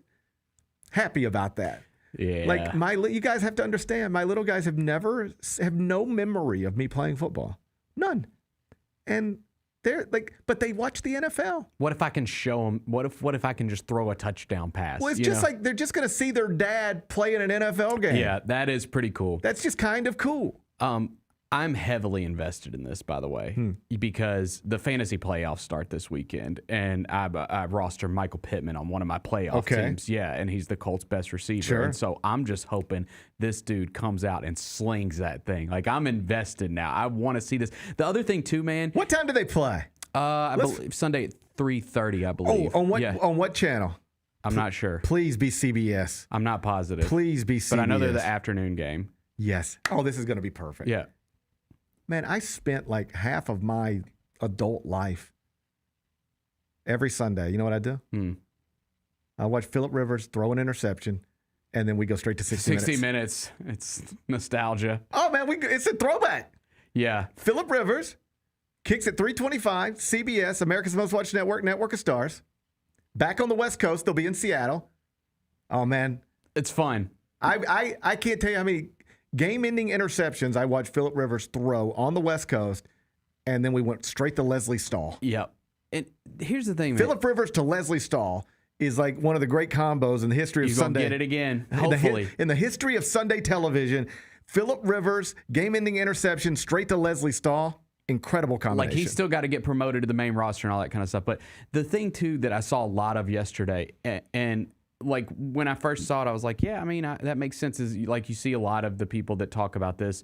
happy about that. Yeah. Like you guys have to understand, my little guys have no memory of me playing football. None. And they're like, but they watch the NFL. What if I can show them? What if I can just throw a touchdown pass? Well, it's just like they're just going to see their dad play in an NFL game. Yeah, that is pretty cool. That's just kind of cool. I'm heavily invested in this, by the way, because the fantasy playoffs start this weekend, and I roster Michael Pittman on one of my playoff teams. Yeah, and he's the Colts' best receiver. Sure. And so I'm just hoping this dude comes out and slings that thing. Like, I'm invested now. I want to see this. The other thing, too, man. What time do they play? I believe Sunday at 3:30, I believe. Oh, on what channel? I'm not sure. Please be CBS. I'm not positive. Please be CBS. But I know they're the afternoon game. Yes. Oh, this is going to be perfect. Yeah. Man, I spent like half of my adult life every Sunday. You know what I do? I watch Phillip Rivers throw an interception, and then we go straight to 60 minutes. 60 minutes. It's nostalgia. Oh, man, it's a throwback. Yeah. Phillip Rivers kicks at 3:25, CBS, America's Most Watched Network, Network of Stars. Back on the West Coast, they'll be in Seattle. Oh, man. It's fun. I can't tell you how many game-ending interceptions I watched Phillip Rivers throw on the West Coast, and then we went straight to Leslie Stahl. Yep. And here's the thing, man. Phillip Rivers to Leslie Stahl is like one of the great combos in the history of Sunday. He's going to get it again, hopefully. In the history of Sunday television, Phillip Rivers, game-ending interception, straight to Leslie Stahl, incredible combination. Like, he's still got to get promoted to the main roster and all that kind of stuff. But the thing, too, that I saw a lot of yesterday, and like, when I first saw it, I was like, yeah, I mean, that makes sense. Is like, you see a lot of the people that talk about this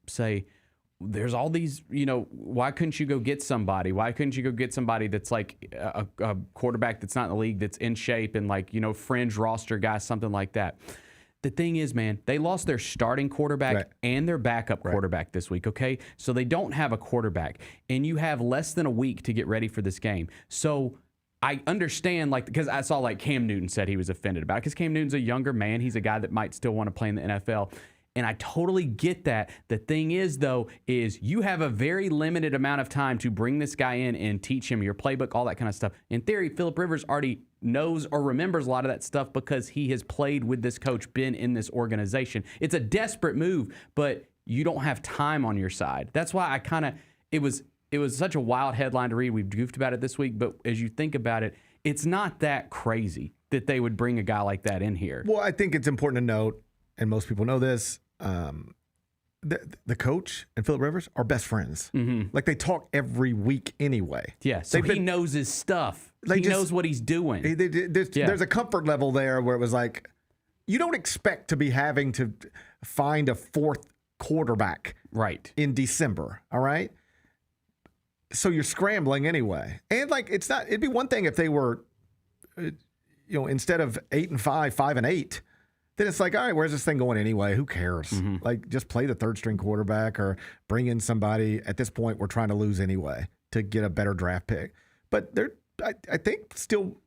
say, there's all these, why couldn't you go get somebody? Why couldn't you go get somebody that's like a quarterback that's not in the league, that's in shape and like, fringe roster guy, something like that. The thing is, man, they lost their starting quarterback and their backup quarterback this week, okay? So they don't have a quarterback, and you have less than a week to get ready for this game. So I understand, like, because I saw, like, Cam Newton said he was offended about it, because Cam Newton's a younger man. He's a guy that might still want to play in the NFL. And I totally get that. The thing is, though, is you have a very limited amount of time to bring this guy in and teach him your playbook, all that kind of stuff. In theory, Phillip Rivers already knows or remembers a lot of that stuff because he has played with this coach, been in this organization. It's a desperate move, but you don't have time on your side. That's why it was such a wild headline to read. We've goofed about it this week, but as you think about it, it's not that crazy that they would bring a guy like that in here. Well, I think it's important to note, and most people know this, the coach and Phillip Rivers are best friends. Mm-hmm. Like, they talk every week anyway. Yeah, so he knows his stuff. He knows what he's doing. There's a comfort level there where it was like, you don't expect to be having to find a fourth quarterback in December, all right? So you're scrambling anyway. And, like, it'd be one thing if they were, instead of 8-5, 5-8, then it's like, all right, where's this thing going anyway? Who cares? Mm-hmm. Like, just play the third-string quarterback or bring in somebody. At this point, we're trying to lose anyway to get a better draft pick. But I think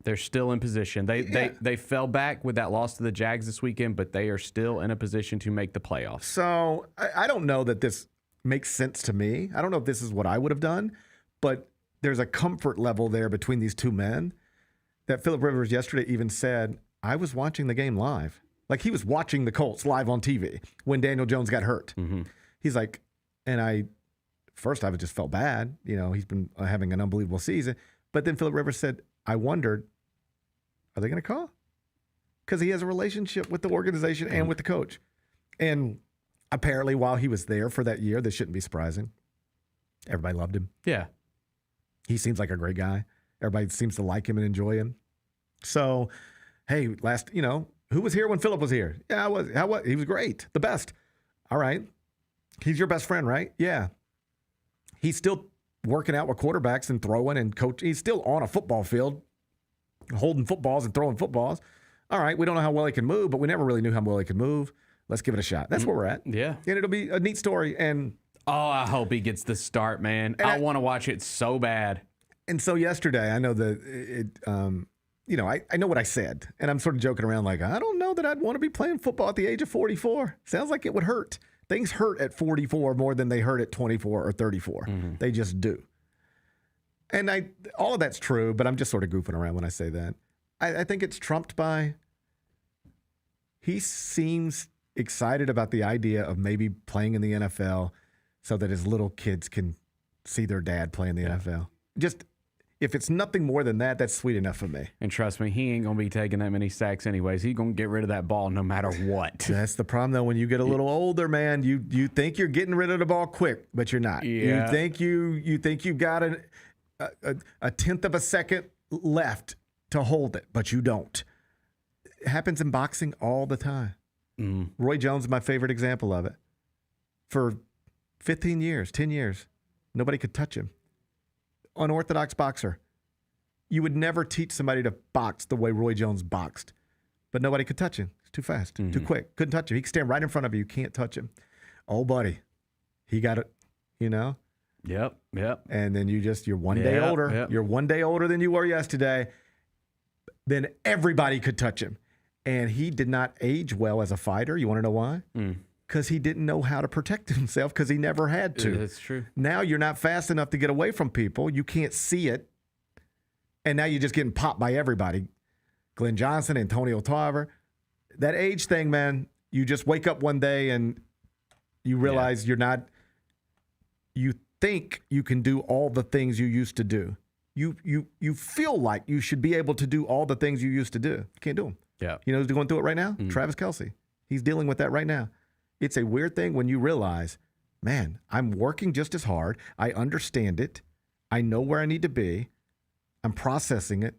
they're still in position. They fell back with that loss to the Jags this weekend, but they are still in a position to make the playoffs. So I don't know that this makes sense to me. I don't know if this is what I would have done, but there's a comfort level there between these two men that Phillip Rivers yesterday even said, I was watching the game live. Like, he was watching the Colts live on TV when Daniel Jones got hurt. Mm-hmm. He's like, and I first I just felt bad. He's been having an unbelievable season. But then Phillip Rivers said, I wondered, are they going to call? Because he has a relationship with the organization and with the coach. And apparently while he was there for that year, this shouldn't be surprising. Everybody loved him. Yeah. He seems like a great guy. Everybody seems to like him and enjoy him. So, hey, who was here when Phillip was here? Yeah, I was. He was great. The best. All right. He's your best friend, right? Yeah. He's still working out with quarterbacks and throwing and coaching. He's still on a football field, holding footballs and throwing footballs. All right. We don't know how well he can move, but we never really knew how well he could move. Let's give it a shot. That's where we're at. Yeah. And it'll be a neat story. And I hope he gets the start, man. I want to watch it so bad. And so yesterday, I know I know what I said, and I'm sort of joking around like, I don't know that I'd want to be playing football at the age of 44. Sounds like it would hurt. Things hurt at 44 more than they hurt at 24 or 34. Mm-hmm. They just do. And all of that's true, but I'm just sort of goofing around when I say that. I think it's trumped by he seems excited about the idea of maybe playing in the NFL so that his little kids can see their dad play in the NFL. Just if it's nothing more than that, that's sweet enough for me. And trust me, he ain't going to be taking that many sacks anyways. He's going to get rid of that ball no matter what. That's the problem, though. When you get a little older, man, you think you're getting rid of the ball quick, but you're not. Yeah. You think you've got a tenth of a second left to hold it, but you don't. It happens in boxing all the time. Roy Jones is my favorite example of it. For 15 years, 10 years, nobody could touch him. Unorthodox boxer. You would never teach somebody to box the way Roy Jones boxed, but nobody could touch him. He's too fast, too quick. Couldn't touch him. He could stand right in front of you. You can't touch him. Oh, buddy. He got it, Yep. And then you're one day older. Yep. You're one day older than you were yesterday. Then everybody could touch him. And he did not age well as a fighter. You want to know why? Because he didn't know how to protect himself because he never had to. That's true. Now you're not fast enough to get away from people. You can't see it. And now you're just getting popped by everybody. Glenn Johnson, Antonio Tarver. That age thing, man, you just wake up one day and you realize you're not, you think you can do all the things you used to do. You feel like you should be able to do all the things you used to do. You can't do them. Yeah. You know who's going through it right now? Travis Kelce. He's dealing with that right now. It's a weird thing when you realize, man, I'm working just as hard. I understand it. I know where I need to be. I'm processing it.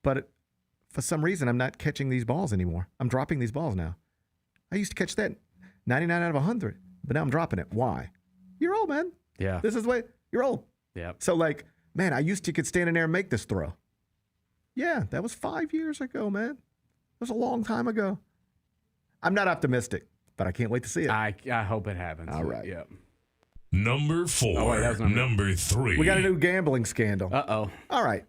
But for some reason, I'm not catching these balls anymore. I'm dropping these balls now. I used to catch that 99 out of 100, but now I'm dropping it. Why? You're old, man. Yeah. This is the way you're old. Yeah. So man, I used to could stand in there and make this throw. Yeah, that was 5 years ago, man. It was a long time ago. I'm not optimistic, but I can't wait to see it. I hope it happens. All right. Yep. Number 4. Number 3. We got a new gambling scandal. Uh-oh. All right.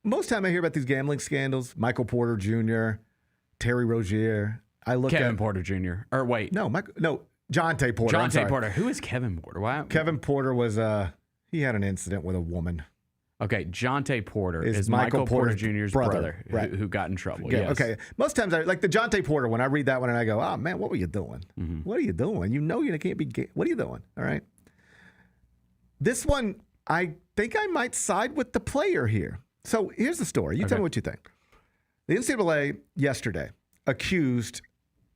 Most time I hear about these gambling scandals, Michael Porter Jr., Terry Rozier. I look Kevin at Porter Jr. Or wait. No, Jonte Porter. Jonte Porter. Who is Kevin Porter? Why? Kevin Porter was he had an incident with a woman. Okay, Jonte Porter is Michael Porter Jr.'s brother right. who got in trouble. Yeah, yes. Okay. Most times, like the Jonte Porter one, I read that one and I go, oh, man, what were you doing? Mm-hmm. What are you doing? You know you can't be what are you doing? All right. This one, I think I might side with the player here. So here's the story. You tell me what you think. The NCAA yesterday accused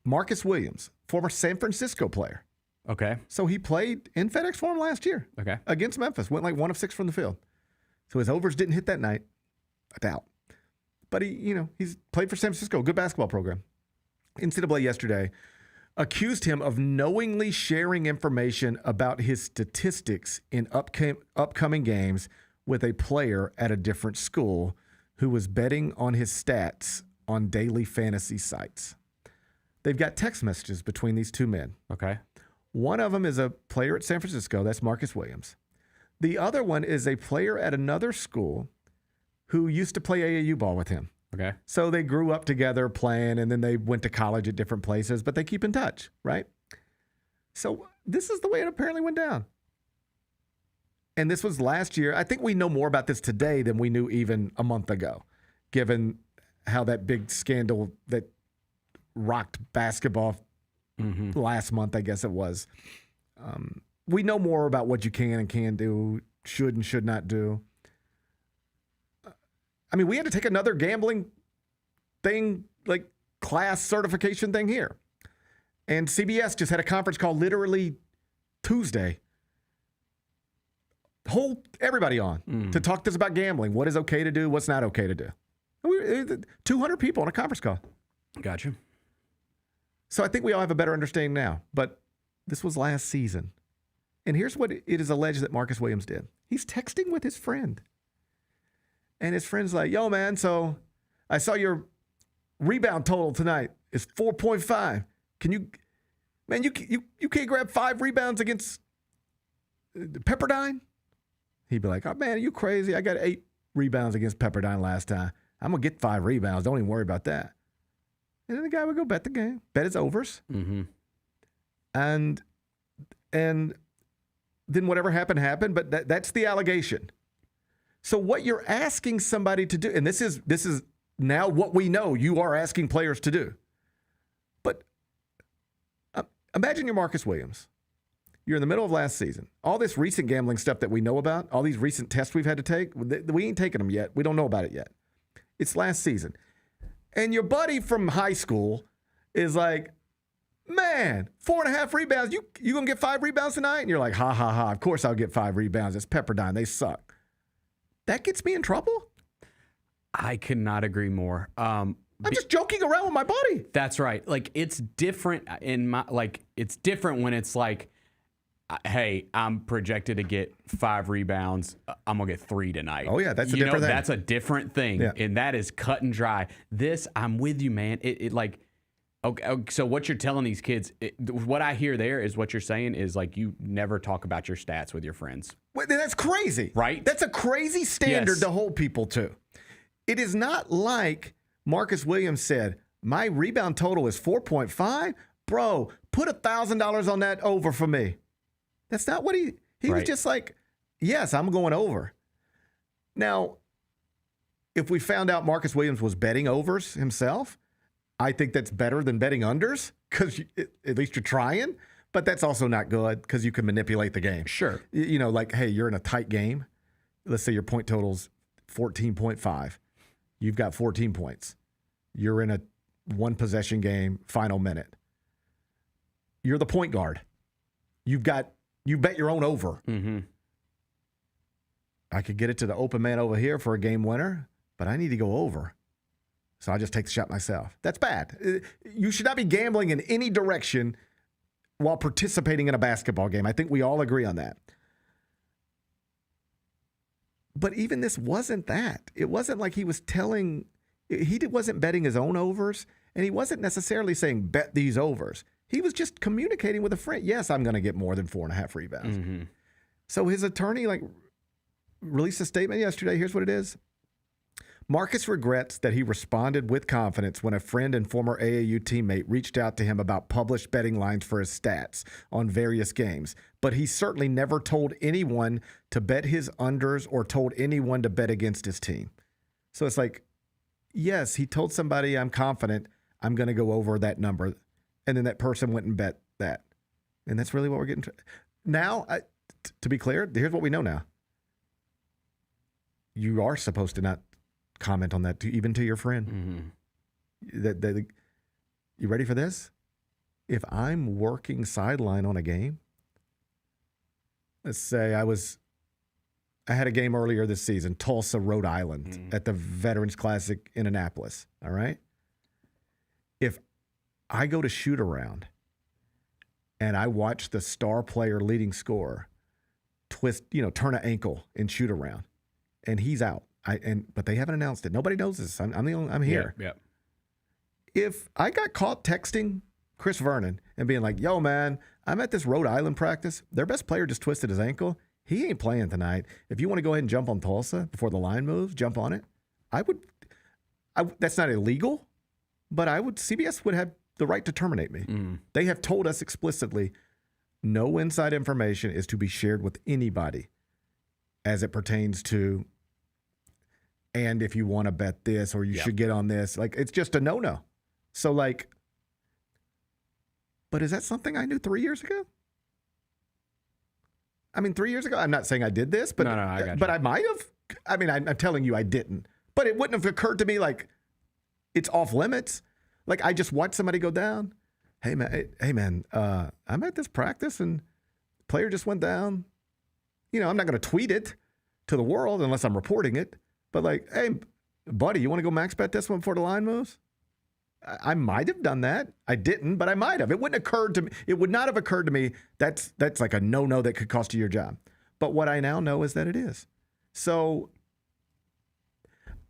Marcus Williams, former San Francisco player. Okay. So he played in FedEx Forum last year. Okay. Against Memphis. Went like 1 of 6 from the field. So his overs didn't hit that night. I doubt. But he's played for San Francisco, good basketball program. NCAA yesterday accused him of knowingly sharing information about his statistics in upcoming games with a player at a different school who was betting on his stats on daily fantasy sites. They've got text messages between these two men. Okay. One of them is a player at San Francisco. That's Marcus Williams. The other one is a player at another school who used to play AAU ball with him. Okay. So they grew up together playing, and then they went to college at different places, but they keep in touch, right? So this is the way it apparently went down. And this was last year. I think we know more about this today than we knew even a month ago, given how that big scandal that rocked basketball last month, I guess it was. We know more about what you can and can't do, should and should not do. I mean, we had to take another gambling thing, like class certification thing here. And CBS just had a conference call literally Tuesday. Everybody on to talk to us about gambling. What is okay to do? What's not okay to do? 200 people on a conference call. Gotcha. So I think we all have a better understanding now. But this was last season. And here's what it is alleged that Marcus Williams did. He's texting with his friend. And his friend's like, yo, man, so I saw your rebound total tonight is 4.5. Can you, man, you can't grab 5 rebounds against Pepperdine? He'd be like, oh, man, are you crazy? I got 8 rebounds against Pepperdine last time. I'm going to get 5 rebounds. Don't even worry about that. And then the guy would go bet the game, bet his overs. And then whatever happened. But that's the allegation. So what you're asking somebody to do, and this is now what we know you are asking players to do. But imagine you're Marcus Williams. You're in the middle of last season. All this recent gambling stuff that we know about, all these recent tests we've had to take, we ain't taken them yet. We don't know about it yet. It's last season. And your buddy from high school is like, man, 4.5 rebounds. You going to get 5 rebounds tonight? And you're like, ha, ha, ha. Of course I'll get 5 rebounds. It's Pepperdine. They suck. That gets me in trouble? I could not agree more. I'm just joking around with my buddy. That's right. Like, it's different it's different when it's like, hey, I'm projected to get 5 rebounds. I'm going to get 3 tonight. Oh, yeah, that's a different thing. That's a different thing, and that is cut and dry. This, I'm with you, man. Okay, so what you're telling these kids, what I hear there is what you're saying is like you never talk about your stats with your friends. Well, that's crazy. Right? That's a crazy standard to hold people to. It is not like Marcus Williams said, my rebound total is 4.5. Bro, put $1,000 on that over for me. That's not what he was just like, yes, I'm going over. Now, if we found out Marcus Williams was betting overs himself, I think that's better than betting unders because at least you're trying. But that's also not good because you can manipulate the game. Sure. You know, like, hey, you're in a tight game. Let's say your point total's 14.5. You've got 14 points. You're in a 1-possession game, final minute. You're the point guard. You bet your own over. I could get it to the open man over here for a game winner, but I need to go over. So I just take the shot myself. That's bad. You should not be gambling in any direction while participating in a basketball game. I think we all agree on that. But even this wasn't that. It wasn't like he was wasn't betting his own overs, and he wasn't necessarily saying bet these overs. He was just communicating with a friend. Yes, I'm going to get more than 4.5 rebounds. So his attorney released a statement yesterday. Here's what it is. Marcus regrets that he responded with confidence when a friend and former AAU teammate reached out to him about published betting lines for his stats on various games. But he certainly never told anyone to bet his unders or told anyone to bet against his team. So it's like, yes, he told somebody, I'm confident I'm going to go over that number. And then that person went and bet that. And that's really what we're getting to. Now, to be clear, here's what we know now. You are supposed to not comment on that, even to your friend. You ready for this? If I'm working sideline on a game, let's say I had a game earlier this season, Tulsa, Rhode Island, at the Veterans Classic in Annapolis, all right? If I go to shoot around and I watch the star player leading scorer turn an ankle and shoot around, and he's out, but they haven't announced it. Nobody knows this. I'm here. Yeah. If I got caught texting Chris Vernon and being like, yo, man, I'm at this Rhode Island practice. Their best player just twisted his ankle. He ain't playing tonight. If you want to go ahead and jump on Tulsa before the line moves, jump on it. That's not illegal, but CBS would have the right to terminate me. They have told us explicitly, no inside information is to be shared with anybody as it pertains to, and if you want to bet this or you should get on this. Like, it's just a no-no. So, like, But is that something I knew 3 years ago? I mean, 3 years ago, I'm not saying I did this, but I might have. I mean, I'm telling you I didn't. But it wouldn't have occurred to me like it's off limits. Like I just watched somebody go down. Hey man, I'm at this practice and the player just went down. You know, I'm not going to tweet it to the world unless I'm reporting it. But like, hey, buddy, you want to go max bet this one before the line moves? I might have done that. I didn't, but I might have. It wouldn't occur to me. It would not have occurred to me. That's like a no-no that could cost you your job. But what I now know is that it is. So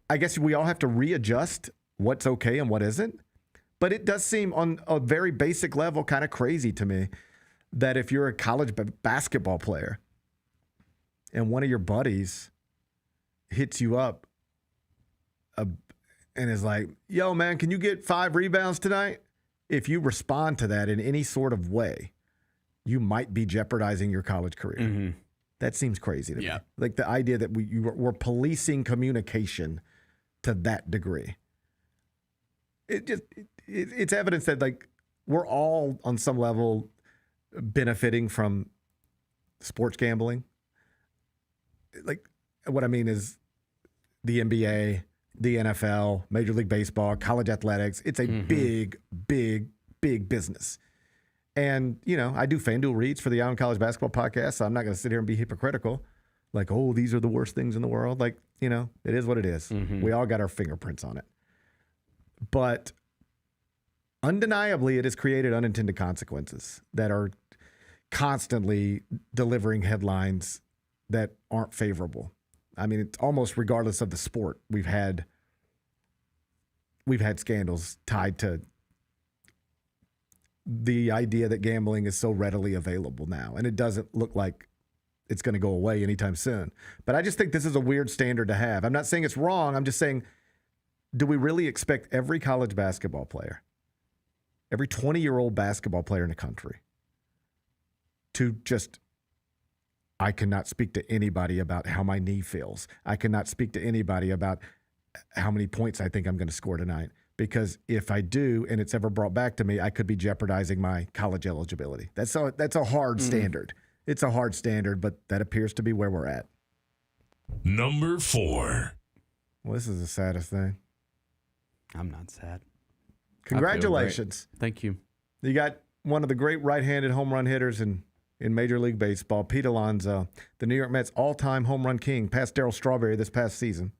I guess we all have to readjust what's okay and what isn't. But it does seem on a very basic level kind of crazy to me that if you're a college basketball player and one of your buddies hits you up and is like, yo, man, can you get 5 rebounds tonight? If you respond to that in any sort of way, you might be jeopardizing your college career. Mm-hmm. That seems crazy to me. Like the idea that we're policing communication to that degree. It's evidence that like we're all on some level benefiting from sports gambling. Like what I mean is the NBA, the NFL, Major League Baseball, college athletics. It's a big business. And, you know, I do FanDuel reads for the Young College Basketball Podcast, so I'm not going to sit here and be hypocritical. Like, oh, these are the worst things in the world. Like, you know, it is what it is. Mm-hmm. We all got our fingerprints on it. But undeniably, it has created unintended consequences that are constantly delivering headlines that aren't favorable. I mean, it's almost regardless of the sport. We've had scandals tied to the idea that gambling is so readily available now, and it doesn't look like it's going to go away anytime soon. But I just think this is a weird standard to have. I'm not saying it's wrong. I'm just saying, do we really expect every college basketball player, every 20-year-old basketball player in the country to just, I cannot speak to anybody about how my knee feels. I cannot speak to anybody about how many points I think I'm going to score tonight. Because if I do, and it's ever brought back to me, I could be jeopardizing my college eligibility. That's a hard standard. It's a hard standard, but that appears to be where we're at. Number 4. Well, this is the saddest thing. I'm not sad. Congratulations. Thank you. You got one of the great right-handed home run hitters in Major League Baseball, Pete Alonso, the New York Mets' all-time home run king, past Darryl Strawberry this past season,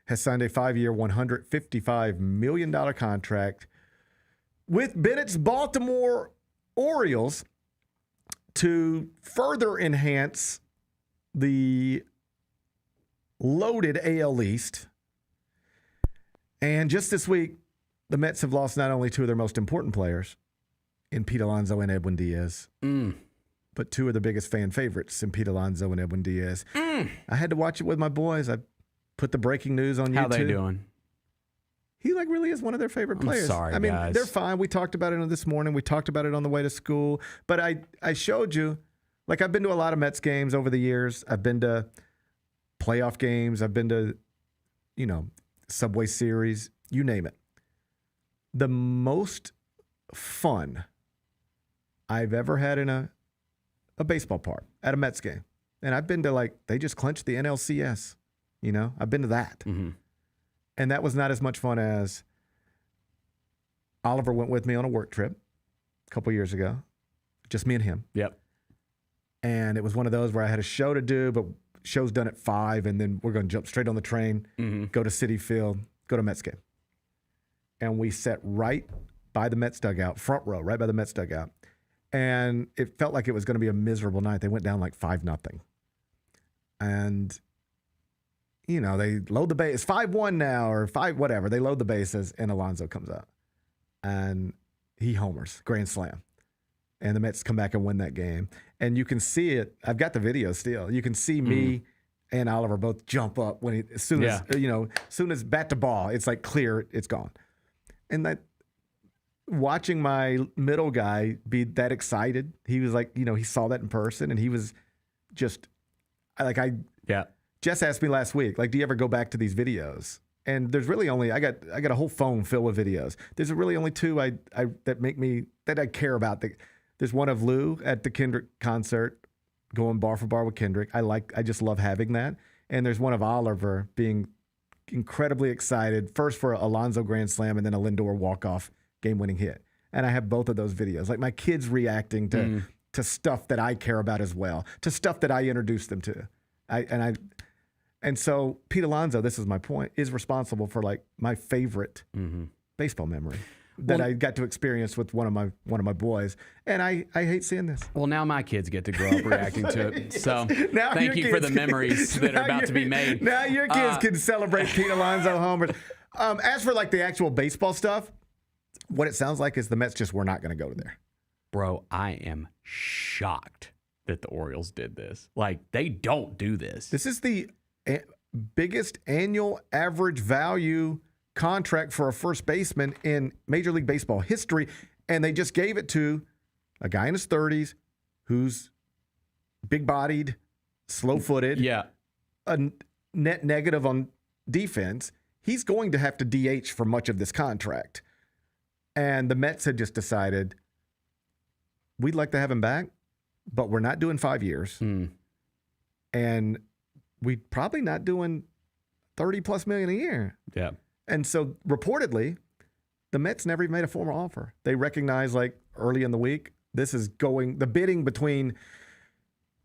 has signed a 5-year, $155 million contract with Bennett's Baltimore Orioles to further enhance the loaded AL East. And just this week, the Mets have lost not only 2 of their most important players in Pete Alonso and Edwin Diaz, but 2 of the biggest fan favorites in Pete Alonso and Edwin Diaz. I had to watch it with my boys. I put the breaking news on YouTube. How they doing? He like really is one of their favorite players. I'm sorry, I mean, guys. They're fine. We talked about it this morning. We talked about it on the way to school. But I showed you, like I've been to a lot of Mets games over the years. I've been to playoff games. I've been to, you know, Subway Series, you name it. The most fun I've ever had in a baseball park at a Mets game. And I've been to like, they just clinched the NLCS. You know, I've been to that. Mm-hmm. And that was not as much fun as Oliver went with me on a work trip a couple years ago. Just me and him. Yep. And it was one of those where I had a show to do, but show's done at 5, and then we're going to jump straight on the train, go to Citi Field, go to Mets game. And we sat right by the Mets dugout, front row, right by the Mets dugout. And it felt like it was going to be a miserable night. They went down like 5-0. And you know, they load the base. It's 5-1 now or 5 whatever. They load the bases, and Alonzo comes out. And he homers, grand slam. And the Mets come back and win that game. And you can see it. I've got the video still. You can see me and Oliver both jump up when as soon as bat to ball, it's like clear, it's gone. And that watching my middle guy be that excited, he was like, you know, he saw that in person, and he was just like Jess asked me last week, like, do you ever go back to these videos? And there's really only I got a whole phone filled with videos. There's really only two that I care about. There's one of Lou at the Kendrick concert, going bar for bar with Kendrick. I just love having that. And there's one of Oliver being incredibly excited, first for a Alonzo grand slam and then a Lindor walk-off game-winning hit. And I have both of those videos. Like my kids reacting to stuff that I care about as well, to stuff that I introduced them to. And so Pete Alonso, this is my point, is responsible for like my favorite baseball memory that I got to experience with one of my boys, and I hate seeing this. Well, now my kids get to grow up reacting to it. So thank you for the memories that are about to be made. Now your kids can celebrate Pete Alonso homers. As for like the actual baseball stuff, what it sounds like is the Mets just were not going to go there. Bro, I am shocked that the Orioles did this. Like, they don't do this. This is the biggest annual average value contract for a first baseman in Major League Baseball history, and they just gave it to a guy in his 30s who's big-bodied, slow-footed, a net negative on defense. He's going to have to DH for much of this contract. And the Mets had just decided, we'd like to have him back, but we're not doing 5 years. And we're probably not doing $30+ million a year. Yeah. And so reportedly, the Mets never even made a formal offer. They recognized like early in the week, this is going, the bidding between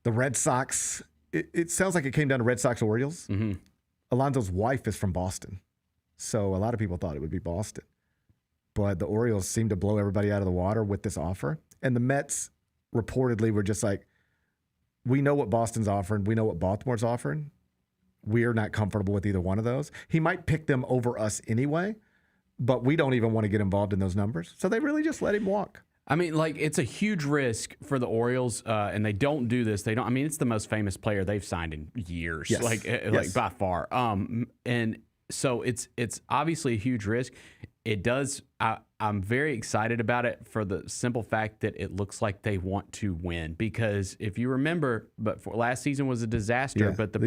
the Red Sox, it sounds like it came down to Red Sox Orioles. Alonzo's wife is from Boston. So a lot of people thought it would be Boston. But the Orioles seemed to blow everybody out of the water with this offer. And the Mets reportedly were just like, we know what Boston's offering. We know what Baltimore's offering. We're not comfortable with either one of those. He might pick them over us anyway, but we don't even want to get involved in those numbers. So they really just let him walk. I mean, like, it's a huge risk for the Orioles, and they don't do this. They don't. I mean, it's the most famous player they've signed in years, Yes. like by far. And so it's obviously a huge risk. It does. I'm very excited about it for the simple fact that it looks like they want to win. Because if you remember, last season was a disaster. Yeah. But the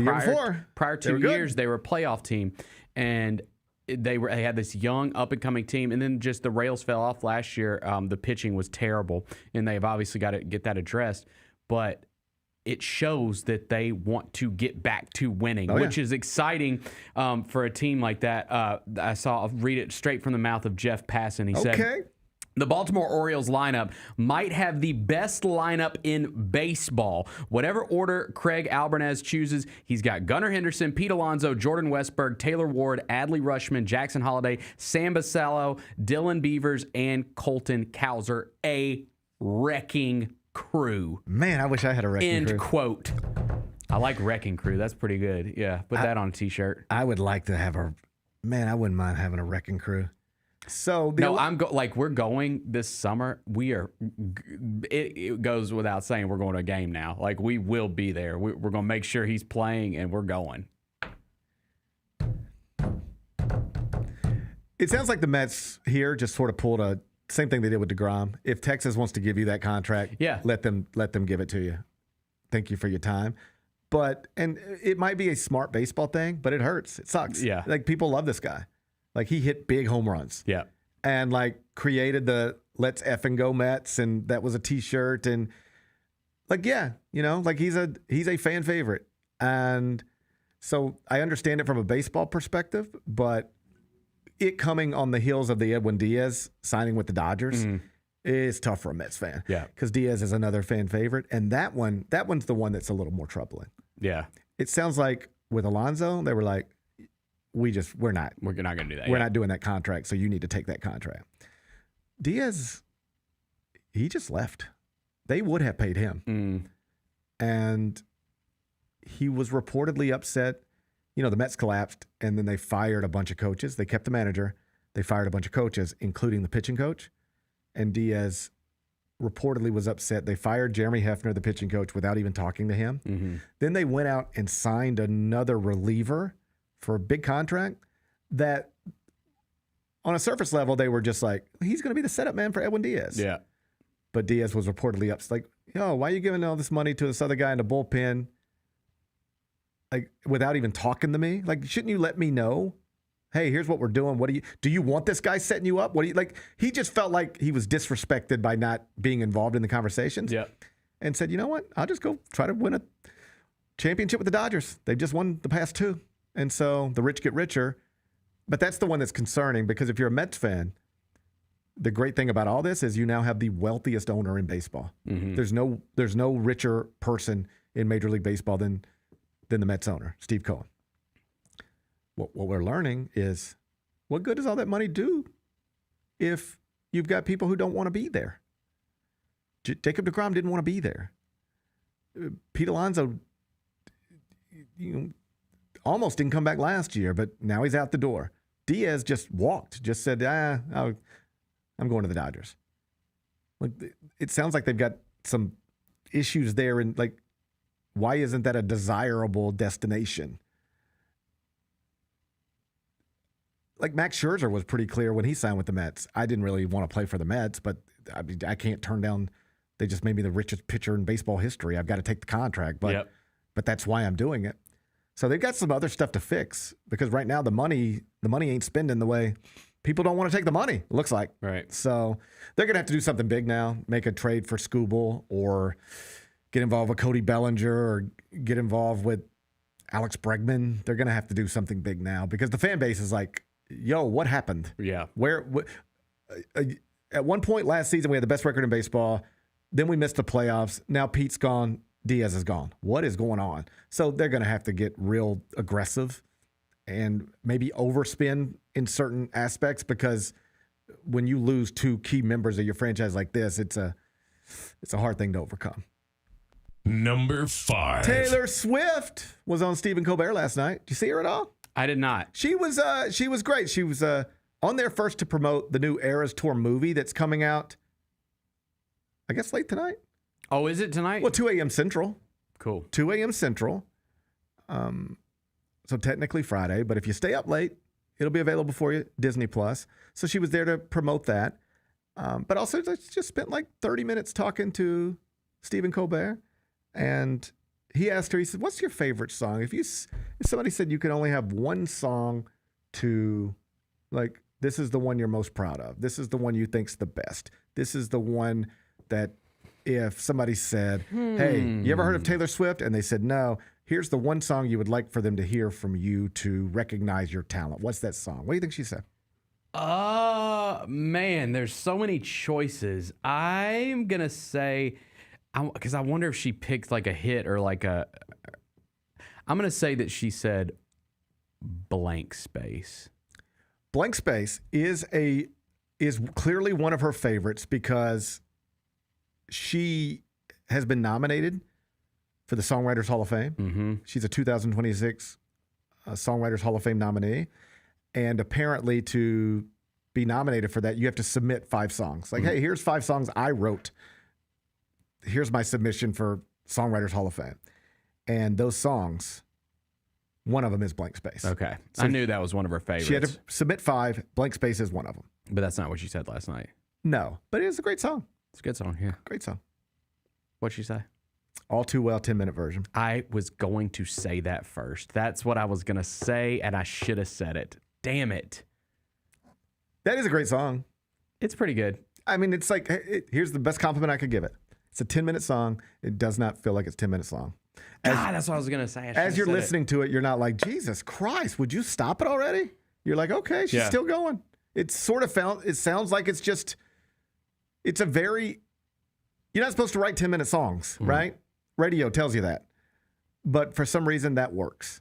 prior 2 years, they were a playoff team, and they had this young up and coming team. And then just the rails fell off last year. The pitching was terrible, and they've obviously got to get that addressed. But it shows that they want to get back to winning, which is exciting for a team like that. I'll read it straight from the mouth of Jeff Passan. He said, the Baltimore Orioles lineup might have the best lineup in baseball. Whatever order Craig Albarnez chooses, he's got Gunnar Henderson, Pete Alonso, Jordan Westberg, Taylor Ward, Adley Rutschman, Jackson Holliday, Sam Basello, Dylan Beavers, and Colton Cowser. A wrecking crew. Man, I wish I had a wrecking crew. End quote. I like wrecking crew. That's pretty good. Yeah, put that on a t-shirt. I would like to have I wouldn't mind having a wrecking crew. So we're going this summer. We are. It goes without saying we're going to a game now. Like, we will be there. We're going to make sure he's playing, and we're going. It sounds like the Mets here just sort of pulled a same thing they did with DeGrom. If Texas wants to give you that contract, let them give it to you. Thank you for your time. And it might be a smart baseball thing, but it hurts. It sucks. Yeah. Like, people love this guy. Like, he hit big home runs. Yeah. And like created the Let's Effing Go Mets, and that was a t-shirt, and like, like he's a fan favorite. And so I understand it from a baseball perspective, but it coming on the heels of the Edwin Diaz signing with the Dodgers is tough for a Mets fan. Yeah. Because Diaz is another fan favorite. And that one's the one that's a little more troubling. Yeah. It sounds like with Alonzo, they were like, we're not going to do that. We're not doing that contract, so you need to take that contract. Diaz, he just left. They would have paid him. And he was reportedly upset. The Mets collapsed, and then they fired a bunch of coaches. They kept the manager. They fired a bunch of coaches, including the pitching coach. And Diaz reportedly was upset. They fired Jeremy Hefner, the pitching coach, without even talking to him. Then they went out and signed another reliever for a big contract that, on a surface level, they were just like, he's going to be the setup man for Edwin Diaz. Yeah. But Diaz was reportedly upset. Like, why are you giving all this money to this other guy in the bullpen? Like, without even talking to me? Like, shouldn't you let me know Hey, here's what we're doing. Do you want this guy setting you up? What do you like? He just felt like he was disrespected by not being involved in the conversations. Yeah. And said, you know what? I'll just go try to win a championship with the Dodgers. They've just won the past 2. And so the rich get richer. But that's the one that's concerning, because if you're a Mets fan, the great thing about all this is you now have the wealthiest owner in baseball. Mm-hmm. There's no richer person in Major League Baseball than the Mets owner, Steve Cohen. What we're learning is, what good does all that money do if you've got people who don't want to be there? Jacob deGrom didn't want to be there. Pete Alonso, almost didn't come back last year, but now he's out the door. Diaz just walked, just said, I'm going to the Dodgers. Like, it sounds like they've got some issues there, and like, why isn't that a desirable destination? Like, Max Scherzer was pretty clear when he signed with the Mets. I didn't really want to play for the Mets, but I can't turn down. They just made me the richest pitcher in baseball history. I've got to take the contract, but that's why I'm doing it. So they've got some other stuff to fix, because right now the money ain't spending the way people don't want to take the money, it looks like. Right. So they're going to have to do something big now, make a trade for Skubal, or get involved with Cody Bellinger, or get involved with Alex Bregman. They're going to have to do something big now, because the fan base is like, yo, what happened? Yeah. At one point last season, we had the best record in baseball. Then we missed the playoffs. Now Pete's gone. Diaz is gone. What is going on? So they're going to have to get real aggressive and maybe overspend in certain aspects, because when you lose 2 key members of your franchise like this, it's a hard thing to overcome. Number 5. Taylor Swift was on Stephen Colbert last night. Did you see her at all? I did not. She was great. She was on there first to promote the new Eras Tour movie that's coming out, I guess, late tonight. Oh, is it tonight? Well, 2 a.m. Central. Cool. 2 a.m. Central. So technically Friday, but if you stay up late, it'll be available for you, Disney Plus. So she was there to promote that. But also just spent like 30 minutes talking to Stephen Colbert. And he asked her, he said, what's your favorite song? If somebody said you could only have one song to, like, this is the one you're most proud of. This is the one you think's the best. This is the one that if somebody said, hey, you ever heard of Taylor Swift? And they said, no, here's the one song you would like for them to hear from you to recognize your talent. What's that song? What do you think she said? Man, there's so many choices. I'm going to say, because I wonder if she picked like a hit or like I'm going to say that she said Blank Space. Blank Space is clearly one of her favorites, because she has been nominated for the Songwriters Hall of Fame. Mm-hmm. She's a 2026 Songwriters Hall of Fame nominee. And apparently to be nominated for that, you have to submit 5 songs. Like, hey, here's 5 songs I wrote. Here's my submission for Songwriters Hall of Fame. And those songs, one of them is Blank Space. Okay. So I knew that was one of her favorites. She had to submit 5. Blank Space is one of them. But that's not what she said last night. No, but it is a great song. It's a good song, yeah. Great song. What'd she say? All Too Well, 10-minute version. I was going to say that first. That's what I was going to say, and I should have said it. Damn it. That is a great song. It's pretty good. I mean, it's like, here's the best compliment I could give it. It's a 10-minute song. It does not feel like it's 10 minutes long. That's what I was going to say. As you're listening to it, you're not like, Jesus Christ, would you stop it already? You're like, okay, she's still going. It sounds like it's a very, you're not supposed to write 10-minute songs, right? Radio tells you that. But for some reason, that works.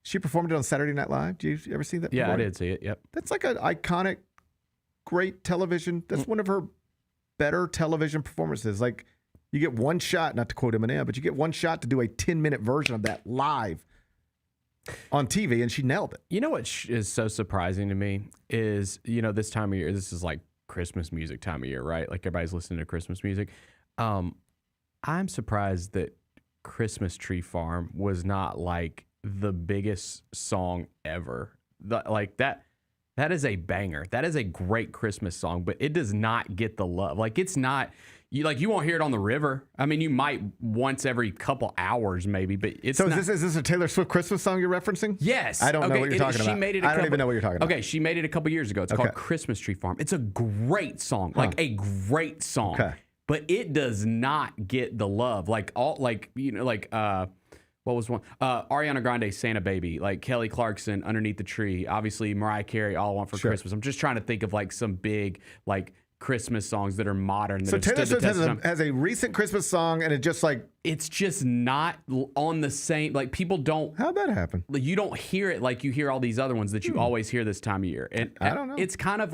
She performed it on Saturday Night Live. Did you ever see that? Yeah, before? I did see it. Yep. That's like an iconic, great television. That's one of her better television performances. Like, you get one shot, not to quote Eminem, but you get one shot to do a 10-minute version of that live on TV, and she nailed it. You know what is so surprising to me is, this time of year, this is like Christmas music time of year, right? Like, everybody's listening to Christmas music. I'm surprised that Christmas Tree Farm was not like the biggest song ever. That is a banger. That is a great Christmas song, but it does not get the love. Like, it's not, you won't hear it on the river. I mean, you might once every couple hours maybe, but it's so. Not, is this a Taylor Swift Christmas song you're referencing? Yes. I don't know what you're talking about. I don't even know what you're talking about. Okay, she made it a couple years ago. It's called Christmas Tree Farm. It's a great song, like a great song. Okay. But it does not get the love what was one? Ariana Grande, Santa Baby, like Kelly Clarkson, Underneath the Tree, obviously Mariah Carey, All I Want for Christmas. I'm just trying to think of like some big like Christmas songs that are modern. That so Taylor Swift has a recent Christmas song, and it's just not on the same. Like people don't. How'd that happen? You don't hear it like you hear all these other ones that you always hear this time of year. And I don't know. It's kind of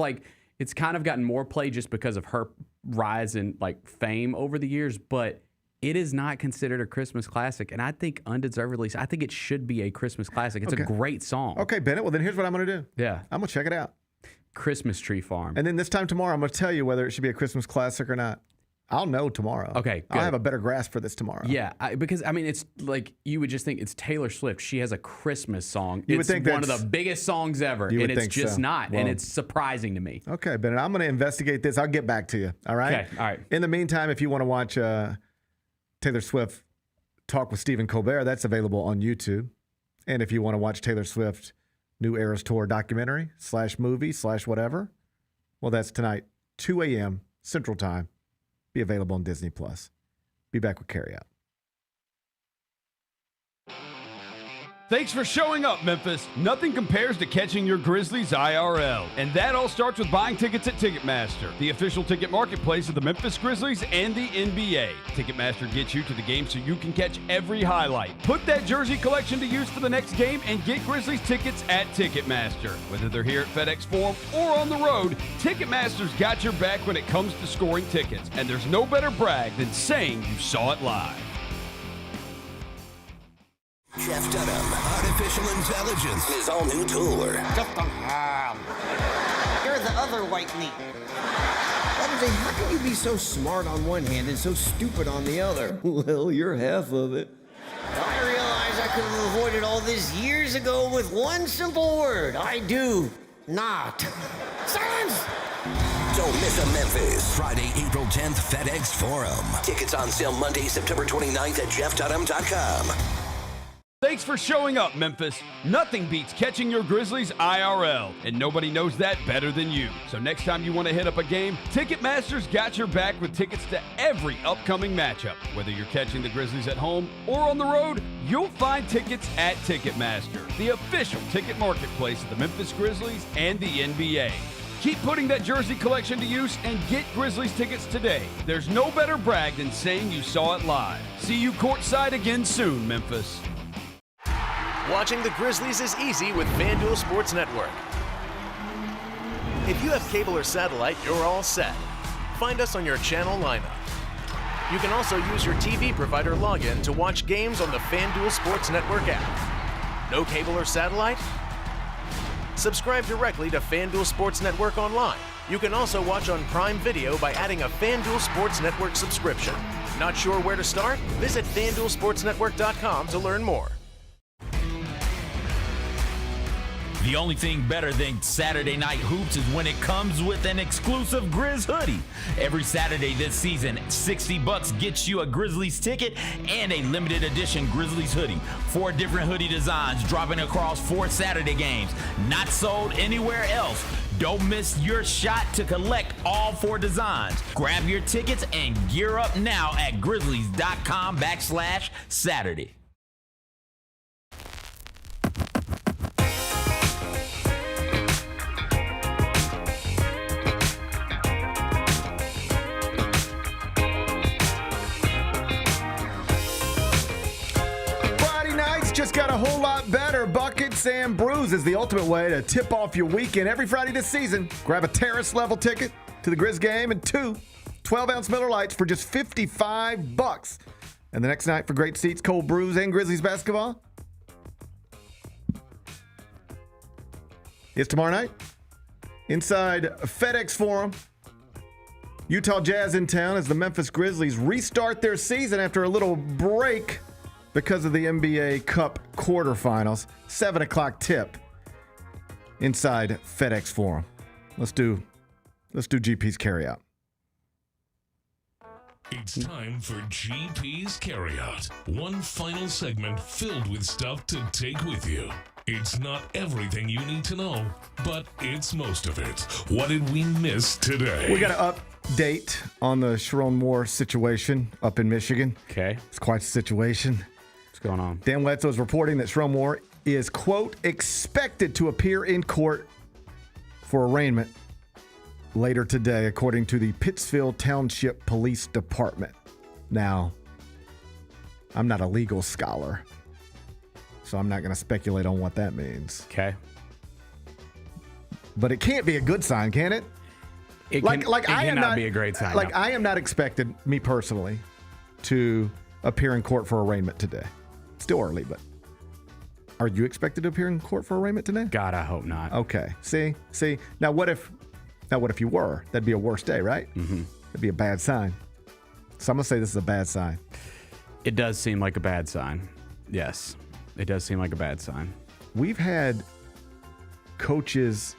gotten more play just because of her rise in like fame over the years, but it is not considered a Christmas classic, and I think undeservedly. I think it should be a Christmas classic. It's a great song. Okay, Bennett. Well, then here's what I'm going to do. Yeah, I'm going to check it out. Christmas Tree Farm. And then this time tomorrow, I'm going to tell you whether it should be a Christmas classic or not. I'll know tomorrow. Okay, good. I'll have a better grasp for this tomorrow. Yeah, because I mean, it's like you would just think it's Taylor Swift. She has a Christmas song. You would it's think one of the biggest songs ever, and it's just not. Well, and it's surprising to me. Okay, Bennett, I'm going to investigate this. I'll get back to you. All right? Okay, all right. In the meantime, if you want to watch Taylor Swift talk with Stephen Colbert, that's available on YouTube. And if you want to watch Taylor Swift New Eras Tour documentary /movie/whatever, well, that's tonight, 2 a.m. Central Time. Be available on Disney+. Be back with Carry Out. Thanks for showing up, Memphis. Nothing compares to catching your Grizzlies IRL. And that all starts with buying tickets at Ticketmaster, the official ticket marketplace of the Memphis Grizzlies and the NBA. Ticketmaster gets you to the game so you can catch every highlight. Put that jersey collection to use for the next game and get Grizzlies tickets at Ticketmaster. Whether they're here at FedEx Forum or on the road, Ticketmaster's got your back when it comes to scoring tickets. And there's no better brag than saying you saw it live. Jeff Dunham, Artificial Intelligence, his all-new tour. Jeff Dunham. You're the other white meat. How can you be so smart on one hand and so stupid on the other? Well, you're half of it. I realize I could have avoided all this years ago with one simple word. I do not. Silence! Don't miss a Memphis. Friday, April 10th, FedEx Forum. Tickets on sale Monday, September 29th at jeffdunham.com. Thanks for showing up, Memphis. Nothing beats catching your Grizzlies IRL, and nobody knows that better than you. So next time you want to hit up a game, Ticketmaster's got your back with tickets to every upcoming matchup. Whether you're catching the Grizzlies at home or on the road, you'll find tickets at Ticketmaster, the official ticket marketplace of the Memphis Grizzlies and the NBA. Keep putting that jersey collection to use and get Grizzlies tickets today. There's no better brag than saying you saw it live. See you courtside again soon, Memphis. Watching the Grizzlies is easy with FanDuel Sports Network. If you have cable or satellite, you're all set. Find us on your channel lineup. You can also use your TV provider login to watch games on the FanDuel Sports Network app. No cable or satellite? Subscribe directly to FanDuel Sports Network online. You can also watch on Prime Video by adding a FanDuel Sports Network subscription. Not sure where to start? Visit FanDuelSportsNetwork.com to learn more. The only thing better than Saturday Night Hoops is when it comes with an exclusive Grizz hoodie. Every Saturday this season, $60 gets you a Grizzlies ticket and a limited edition Grizzlies hoodie. 4 different hoodie designs dropping across 4 Saturday games. Not sold anywhere else. Don't miss your shot to collect all 4 designs. Grab your tickets and gear up now at grizzlies.com/Saturday. Just got a whole lot better. Buckets and Brews is the ultimate way to tip off your weekend every Friday this season. Grab a terrace level ticket to the Grizz game and 2 12-ounce Miller Lights for just $55. And the next night for great seats, cold brews, and Grizzlies basketball is tomorrow night inside FedEx Forum. Utah Jazz in town as the Memphis Grizzlies restart their season after a little break because of the NBA Cup quarterfinals. 7 o'clock tip inside FedEx Forum. Let's do GP's carry out. It's time for GP's Carryout. One final segment filled with stuff to take with you. It's not everything you need to know, but it's most of it. What did we miss today? We got an update on the Sherrone Moore situation up in Michigan. Okay. It's quite a situation. What's going on? Dan Wetzel is reporting that Sherrone Moore is, quote, expected to appear in court for arraignment later today, according to the Pittsfield Township Police Department. Now, I'm not a legal scholar, so I'm not going to speculate on what that means. Okay. But it can't be a good sign, can it? It cannot be a great sign. Like, no. I am not expected, me personally, to appear in court for arraignment today. Still early, but are you expected to appear in court for arraignment today? God, I hope not. Okay. See? Now, what if you were? That'd be a worse day, right? Mm-hmm. That'd be a bad sign. So I'm going to say this is a bad sign. It does seem like a bad sign. Yes. It does seem like a bad sign. We've had coaches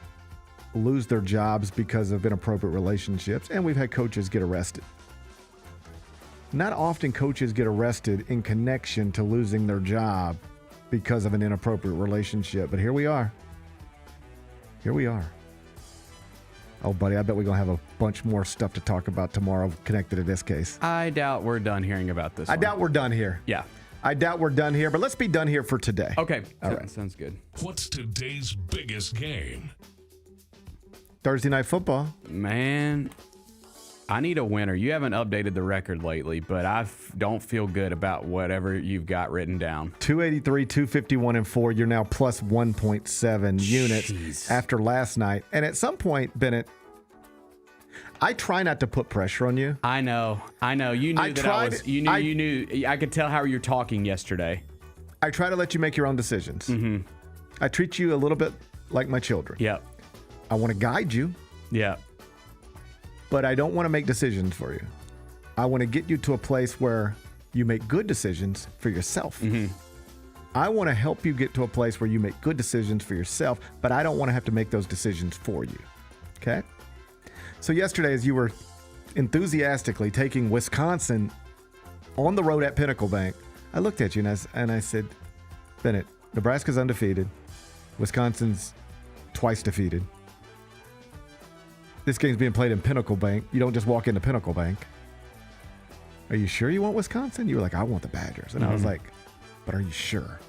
lose their jobs because of inappropriate relationships, and we've had coaches get arrested. Not often coaches get arrested in connection to losing their job because of an inappropriate relationship, but here we are. Here we are. Oh, buddy, I bet we're going to have a bunch more stuff to talk about tomorrow connected to this case. I doubt we're done hearing about this. I doubt we're done here. Yeah. I doubt we're done here, but let's be done here for today. Okay. All right. Sounds good. What's today's biggest game? Thursday Night Football. Man, I need a winner. You haven't updated the record lately, but I don't feel good about whatever you've got written down. 283, 251, and 4. You're now plus 1.7 units after last night. And at some point, Bennett, I try not to put pressure on you. I know. You knew you knew. I could tell how you're talking yesterday. I try to let you make your own decisions. Mm-hmm. I treat you a little bit like my children. Yep. I want to guide you. Yeah. But I don't want to make decisions for you. I want to get you to a place where you make good decisions for yourself. Mm-hmm. I want to help you get to a place where you make good decisions for yourself, but I don't want to have to make those decisions for you. Okay? So yesterday, as you were enthusiastically taking Wisconsin on the road at Pinnacle Bank, I looked at you and I said, Bennett, Nebraska's undefeated. Wisconsin's twice defeated. This game's being played in Pinnacle Bank. You don't just walk into Pinnacle Bank. Are you sure you want Wisconsin? You were like, I want the Badgers. And I was like, but are you sure?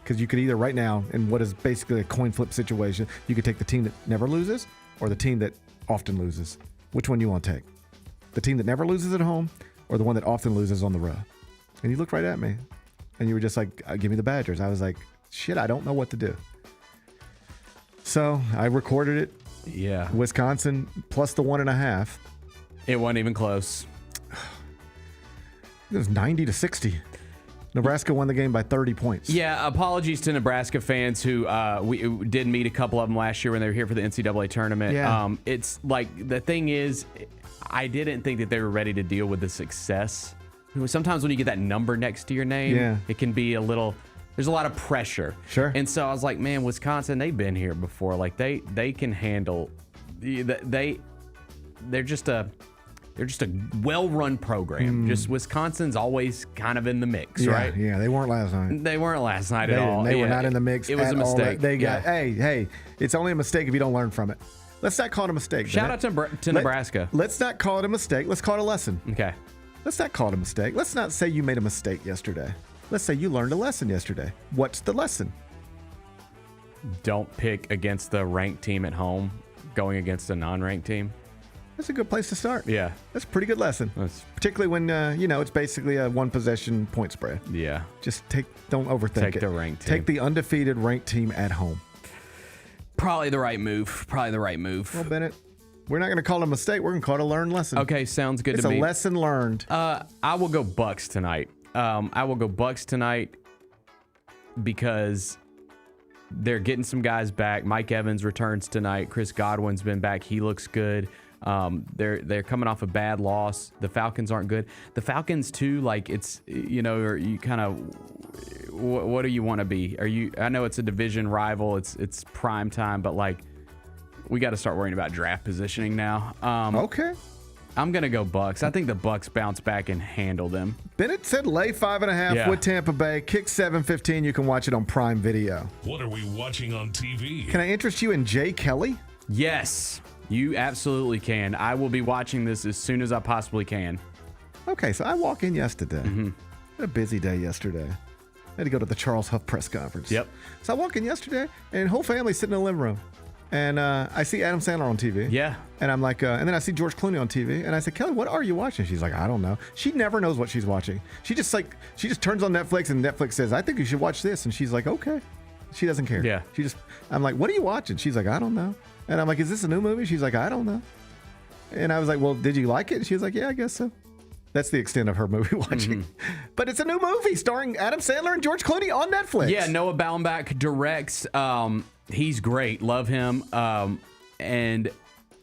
Because you could either right now, in what is basically a coin flip situation, you could take the team that never loses or the team that often loses. Which one do you want to take? The team that never loses at home or the one that often loses on the road? And you looked right at me. And you were just like, give me the Badgers. I was like, shit, I don't know what to do. So I recorded it. Yeah. Wisconsin plus the 1.5. It wasn't even close. It was 90-60. Nebraska won the game by 30 points. Yeah, apologies to Nebraska fans who we did meet a couple of them last year when they were here for the NCAA tournament. Yeah. It's like, the thing is, I didn't think that they were ready to deal with the success. Sometimes when you get that number next to your name, it can be a little... There's a lot of pressure. Sure. And so I was like, man, Wisconsin, they've been here before. Like they can handle. They're just a well-run program. Just Wisconsin's always kind of in the mix, right? Yeah, they weren't last night. They weren't last night at all. They were not in the mix. It was a mistake. They got. Hey, it's only a mistake if you don't learn from it. Let's not call it a mistake. Shout out to Nebraska. Let's not call it a mistake. Let's call it a lesson. Okay. Let's not call it a mistake. Let's not say you made a mistake yesterday. Let's say you learned a lesson yesterday. What's the lesson? Don't pick against the ranked team at home, going against a non-ranked team. That's a good place to start. Yeah. That's a pretty good lesson. Particularly when, it's basically a one-possession point spread. Yeah. Just don't overthink it. Take the ranked team. Take the undefeated ranked team at home. Probably the right move. Well, Bennett, we're not going to call it a mistake. We're going to call it a learned lesson. Okay, sounds good to me. It's a lesson learned. I will go Bucks tonight. I will go Bucks tonight because they're getting some guys back. Mike Evans returns tonight. Chris Godwin's been back. He looks good. They're coming off a bad loss. The Falcons aren't good. The Falcons too, like it's, or you kind of, what do you want to be? I know it's a division rival. It's prime time, but like we got to start worrying about draft positioning now. Okay. I'm going to go Bucks. I think the Bucks bounce back and handle them. Bennett said lay 5.5 with Tampa Bay. Kick 7:15. You can watch it on Prime Video. What are we watching on TV? Can I interest you in Jay Kelly? Yes, you absolutely can. I will be watching this as soon as I possibly can. Okay, so I walk in yesterday. Had a busy day yesterday. I had to go to the Charles Huff press conference. Yep. So I walk in yesterday, and whole family sitting in the living room. And I see Adam Sandler on TV. Yeah. And I'm like, and then I see George Clooney on TV. And I said, Kelly, what are you watching? She's like, I don't know. She never knows what she's watching. She just turns on Netflix and Netflix says, I think you should watch this. And she's like, okay. She doesn't care. Yeah. I'm like, what are you watching? She's like, I don't know. And I'm like, is this a new movie? She's like, I don't know. And I was like, well, did you like it? And she was like, yeah, I guess so. That's the extent of her movie watching. But it's a new movie starring Adam Sandler and George Clooney on Netflix. Yeah, Noah Baumbach directs. He's great. Love him. And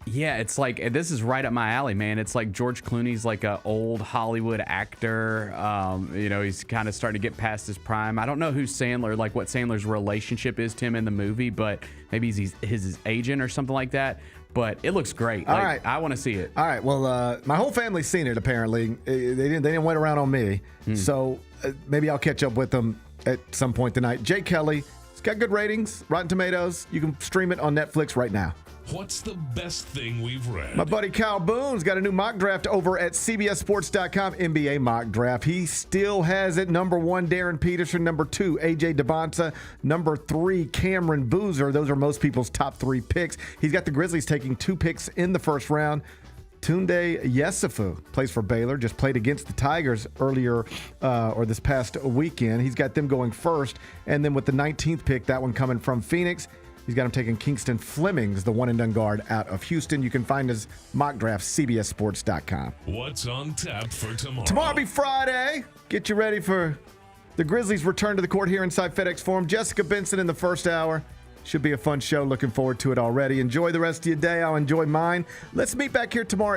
yeah, it's like, this is right up my alley, man. It's like George Clooney's like an old Hollywood actor. He's kind of starting to get past his prime. I don't know what Sandler's relationship is to him in the movie, but maybe he's his agent or something like that. But it looks great. All right. I want to see it. All right. Well, my whole family's seen it, apparently. They didn't wait around on me. So maybe I'll catch up with them at some point tonight. Jay Kelly, it's got good ratings, Rotten Tomatoes. You can stream it on Netflix right now. What's the best thing we've read? My buddy Kyle Boone's got a new mock draft over at CBSSports.com, NBA mock draft. He still has it. Number 1, Darren Peterson. Number 2, AJ Debonta. Number 3, Cameron Boozer. Those are most people's top 3 picks. He's got the Grizzlies taking 2 picks in the first round. Tunde Yesufu plays for Baylor, just played against the Tigers earlier or this past weekend. He's got them going first. And then with the 19th pick, that one coming from Phoenix, he's got him taking Kingston Flemings, the one-and-done guard out of Houston. You can find his mock draft, CBSSports.com. What's on tap for tomorrow? Tomorrow will be Friday. Get you ready for the Grizzlies' return to the court here inside FedEx Forum. Jessica Benson in the first hour. Should be a fun show. Looking forward to it already. Enjoy the rest of your day. I'll enjoy mine. Let's meet back here tomorrow.